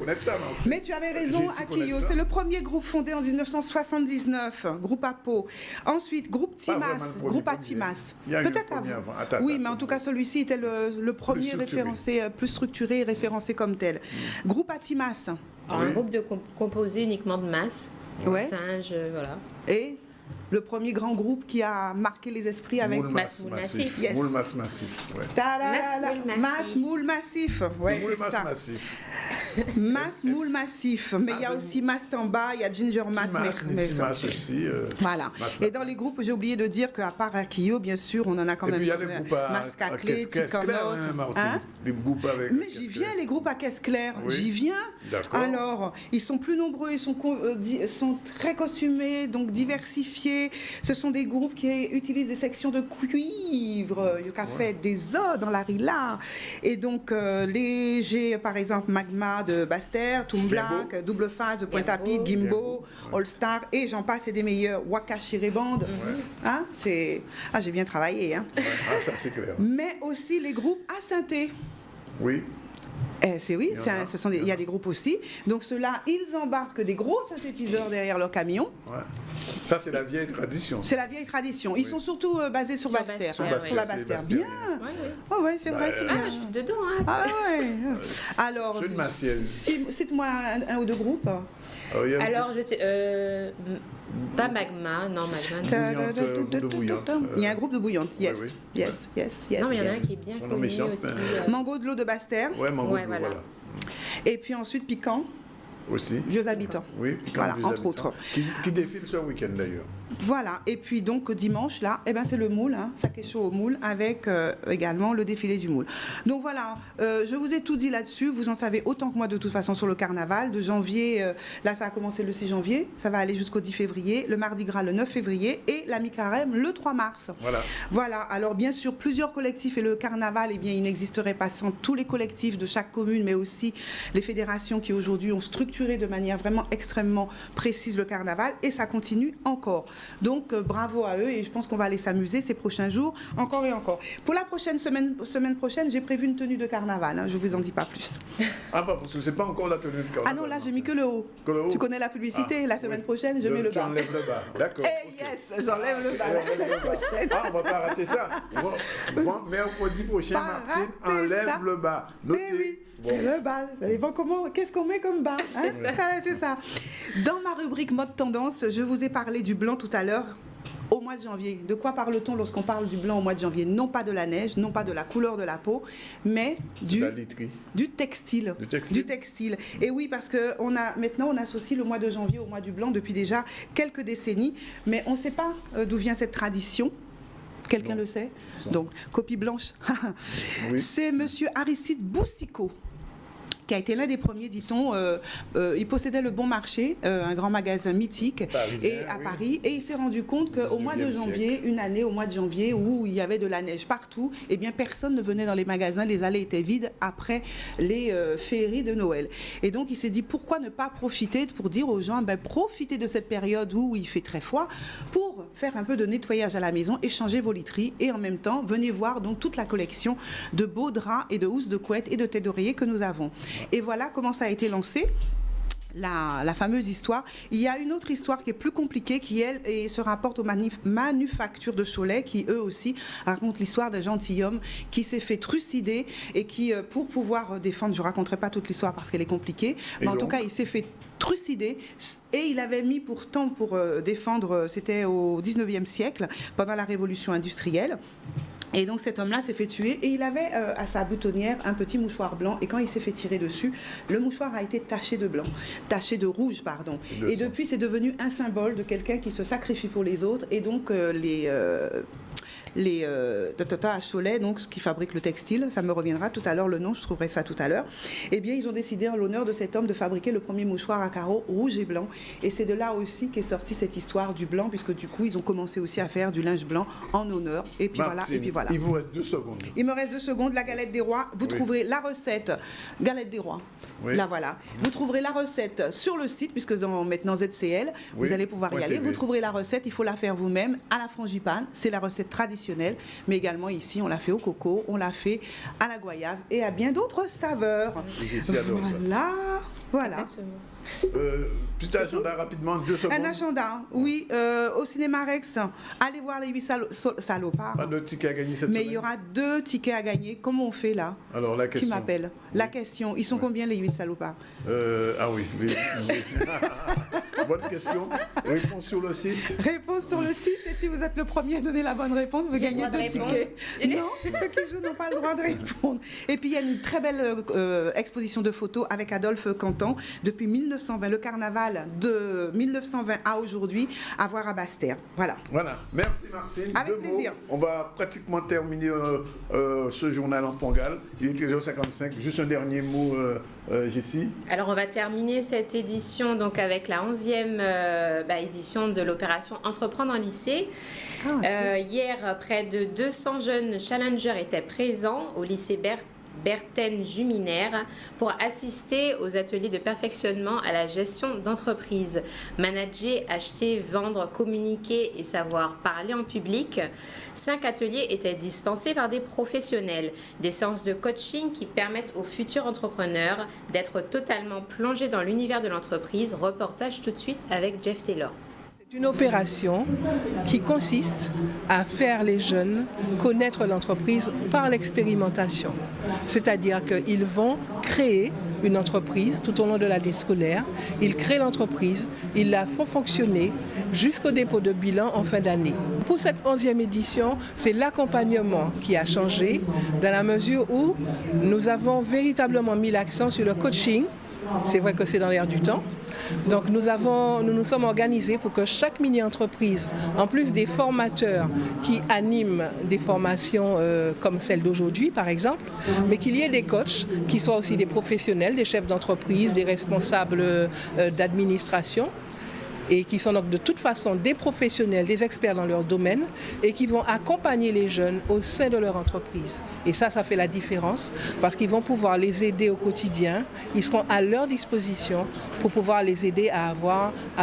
Mais tu avais raison, Akio. C'est le premier groupe fondé en 1979, groupe à peau. Ensuite, groupe Timas, groupe à Timas. Peut-être avant. Oui, mais en tout cas, celui-ci était le premier référencé, plus structuré et référencé comme tel. Groupe à Timas. Un groupe composé uniquement de masse, singes, voilà. Et le premier grand groupe qui a marqué les esprits avec Moule massif. Yes. Moule massif. Moule massif. Ouais, c'est ça. Moule massif. Mais il y a aussi Mas Tamba, il y a Ginger Mas. Mas aussi. Voilà. Et dans les groupes, j'ai oublié de dire qu'à part Akio, bien sûr, on en a quand même. Et puis il y a les groupes à caisse claire, les groupes avec. Mais j'y viens, les groupes à caisse claire. J'y viens. Alors, ils sont plus nombreux, ils sont très costumés, donc diversifiés. Ce sont des groupes qui utilisent des sections de cuivre, qui a fait des os dans la rila. Et donc, j'ai par exemple Magma de Basse-Terre, Toon Black, Double Phase de Pointe-à-Pitre, Gimbo, All Star, et j'en passe, et des meilleurs, Wakashire Band. J'ai bien travaillé. Ça, c'est clair. Mais aussi les groupes à synthé. Oui. Il y a des groupes aussi. Donc ceux-là, ils embarquent des gros synthétiseurs derrière leur camion. Ouais. Ça, c'est la vieille tradition. C'est la vieille tradition. Ils sont surtout basés sur Basse-Terre. Sur la Basse-Terre. Bien. C'est vrai, c'est bien. Je suis dedans. Alors, cite-moi un ou deux groupes. Alors, pas Magma, non, Magma. Il y a un groupe de bouillante, yes. Non, mais il y en a un qui est bien connu aussi. Mango de l'eau de Basse-Terre. Mango de l'eau, voilà. Et puis ensuite, Piquant. Aussi. Vieux habitants. Oui, Piquant. Voilà, entre autres. Qui défile ce week-end d'ailleurs. Voilà, et puis donc dimanche, là, c'est le moule, Saké Show au moule, avec également le défilé du moule. Donc voilà, je vous ai tout dit là-dessus, vous en savez autant que moi de toute façon sur le carnaval. De janvier, là ça a commencé le 6 janvier, ça va aller jusqu'au 10 février, le Mardi Gras le 9 février et la mi-carême le 3 mars. Voilà, alors bien sûr, plusieurs collectifs et le carnaval, il n'existerait pas sans tous les collectifs de chaque commune, mais aussi les fédérations qui aujourd'hui ont structuré de manière vraiment extrêmement précise le carnaval, et ça continue encore. Donc bravo à eux, et je pense qu'on va aller s'amuser ces prochains jours, encore et encore. Pour la prochaine semaine prochaine, j'ai prévu une tenue de carnaval, je vous en dis pas plus. Parce que c'est pas encore la tenue de carnaval. Ah non, là j'ai mis que le haut. Tu connais la publicité, la semaine prochaine je mets le bas. J'enlève le bas, d'accord. Yes, j'enlève le bas la semaine prochaine. On va pas rater ça. Mercredi prochain, Martine enlève le bas. Notez. Le bas. Qu'est-ce qu'on met comme bas? C'est ça. Dans ma rubrique mode tendance, je vous ai parlé du blanc tout à l'heure. Au mois de janvier, de quoi parle-t-on lorsqu'on parle du blanc au mois de janvier? Non pas de la neige, non pas de la couleur de la peau, mais du textile. Du textile. Et oui, parce que maintenant on associe le mois de janvier au mois du blanc depuis déjà quelques décennies, mais on ne sait pas d'où vient cette tradition. Quelqu'un le sait? Donc, copie blanche. C'est monsieur Aristide Boussicot, qui a été l'un des premiers, dit-on. Il possédait le Bon Marché, un grand magasin mythique à Paris, et il s'est rendu compte qu'au mois de janvier, une année au mois de janvier où il y avait de la neige partout, personne ne venait dans les magasins, les allées étaient vides après les féeries de Noël. Et donc il s'est dit, pourquoi ne pas profiter pour dire aux gens, profitez de cette période où il fait très froid pour faire un peu de nettoyage à la maison, échanger vos literies, et en même temps, venez voir donc toute la collection de beaux draps et de housses de couette et de têtes d'oreiller que nous avons. Et voilà comment ça a été lancé. La fameuse histoire. Il y a une autre histoire qui est plus compliquée, qui elle se rapporte aux manufactures de Cholet, qui eux aussi racontent l'histoire d'un gentilhomme qui s'est fait trucider et qui, pour pouvoir défendre, je raconterai pas toute l'histoire parce qu'elle est compliquée, mais en tout cas il s'est fait trucider, et il avait mis pourtant pour défendre, c'était au 19e siècle, pendant la révolution industrielle. Et donc cet homme-là s'est fait tuer, et il avait à sa boutonnière un petit mouchoir blanc, et quand il s'est fait tirer dessus, le mouchoir a été taché de blanc, taché de rouge, pardon. Et depuis, c'est devenu un symbole de quelqu'un qui se sacrifie pour les autres, et donc à Cholet, donc, qui fabrique le textile. Ça me reviendra tout à l'heure, le nom, je trouverai ça tout à l'heure. Eh bien, ils ont décidé, en l'honneur de cet homme, de fabriquer le premier mouchoir à carreaux rouge et blanc. Et c'est de là aussi qu'est sortie cette histoire du blanc, puisque du coup, ils ont commencé aussi à faire du linge blanc en honneur. Et puis voilà, et puis voilà. Il vous reste 2 secondes. Il me reste 2 secondes. La galette des rois, vous trouverez la recette. Galette des rois. Oui. Là, voilà. Vous trouverez la recette sur le site, puisque maintenant ZCL, vous allez pouvoir y aller. Vous trouverez la recette, il faut la faire vous-même à la frangipane. C'est la recette traditionnelle. Mais également ici, on l'a fait au coco, on l'a fait à la goyave et à bien d'autres saveurs. Voilà. Voilà. Petit agenda rapidement, 2 secondes. Un agenda, oui. Au cinéma Rex, allez voir les 8 salopards. Pas de tickets à gagner cette semaine. Mais il y aura 2 tickets à gagner. Comment on fait là? Alors la question. Qui m'appelle? La question. Ils sont combien les 8 salopards? Ah oui. Bonne question. Réponse sur le site. Réponse sur le site. Et si vous êtes le premier à donner la bonne réponse, vous gagnez 2 tickets. Non, ceux qui jouent n'ont pas le droit de répondre. Et puis il y a une très belle exposition de photos avec Adolphe Canton depuis 1920, le carnaval de 1920 à aujourd'hui, à voir à Basse-Terre. Voilà. Voilà. Merci Martine. Avec plaisir. On va pratiquement terminer ce journal en Pongal. Il est 13h55. Juste un dernier mot, Jessie. Alors on va terminer cette édition donc avec la 11e édition de l'opération Entreprendre en lycée. Hier, près de 200 jeunes challengers étaient présents au lycée Berthen-Juminaire pour assister aux ateliers de perfectionnement à la gestion d'entreprise. Manager, acheter, vendre, communiquer et savoir parler en public. 5 ateliers étaient dispensés par des professionnels. Des séances de coaching qui permettent aux futurs entrepreneurs d'être totalement plongés dans l'univers de l'entreprise. Reportage tout de suite avec Jeff Taylor. C'est une opération qui consiste à faire les jeunes connaître l'entreprise par l'expérimentation. C'est-à-dire qu'ils vont créer une entreprise tout au long de l'année scolaire. Ils créent l'entreprise, ils la font fonctionner jusqu'au dépôt de bilan en fin d'année. Pour cette 11e édition, c'est l'accompagnement qui a changé dans la mesure où nous avons véritablement mis l'accent sur le coaching. C'est vrai que c'est dans l'air du temps. Donc nous nous sommes organisés pour que chaque mini-entreprise, en plus des formateurs qui animent des formations comme celle d'aujourd'hui par exemple, mais qu'il y ait des coachs qui soient aussi des professionnels, des chefs d'entreprise, des responsables d'administration, et qui sont donc de toute façon des professionnels, des experts dans leur domaine et qui vont accompagner les jeunes au sein de leur entreprise. Et ça fait la différence parce qu'ils vont pouvoir les aider au quotidien, ils seront à leur disposition pour pouvoir les aider à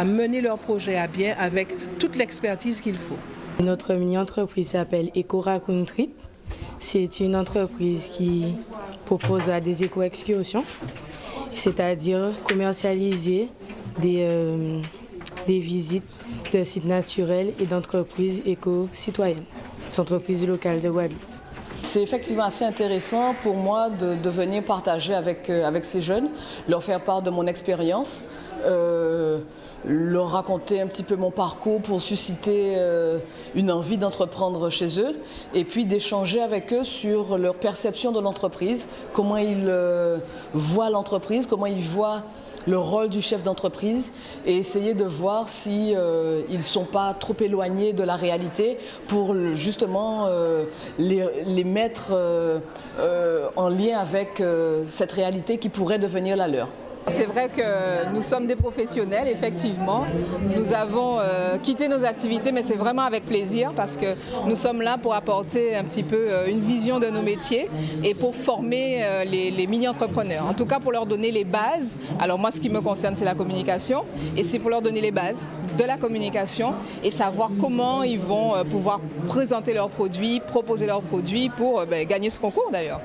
mener leur projet à bien avec toute l'expertise qu'il faut. Notre mini-entreprise s'appelle Eco Raccoon Trip. C'est une entreprise qui propose des éco-excursions, c'est-à-dire commercialiser des visites de sites naturels et d'entreprises éco-citoyennes, des entreprises locales de Guadeloupe. C'est effectivement assez intéressant pour moi de venir partager avec ces jeunes, leur faire part de mon expérience, leur raconter un petit peu mon parcours pour susciter une envie d'entreprendre chez eux et puis d'échanger avec eux sur leur perception de l'entreprise, comment ils voient l'entreprise, comment ils voient le rôle du chef d'entreprise et essayer de voir si ils ne sont pas trop éloignés de la réalité pour justement les mettre en lien avec cette réalité qui pourrait devenir la leur. C'est vrai que nous sommes des professionnels, effectivement. Nous avons quitté nos activités, mais c'est vraiment avec plaisir parce que nous sommes là pour apporter un petit peu une vision de nos métiers et pour former les mini-entrepreneurs. En tout cas, pour leur donner les bases. Alors moi, ce qui me concerne, c'est la communication et c'est pour leur donner les bases de la communication et savoir comment ils vont pouvoir présenter leurs produits, proposer leurs produits pour gagner ce concours d'ailleurs.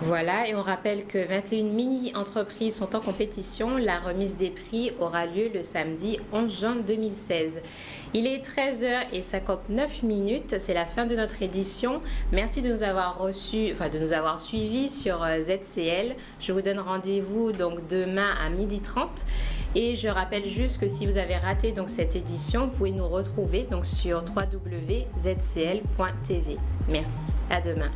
Voilà, et on rappelle que 21 mini-entreprises sont en compétition. La remise des prix aura lieu le samedi 11 juin 2016. Il est 13h59, c'est la fin de notre édition. Merci de nous avoir suivis sur ZCL. Je vous donne rendez-vous donc demain à 12h30. Et je rappelle juste que si vous avez raté donc cette édition, vous pouvez nous retrouver donc sur www.zcl.tv. Merci, à demain.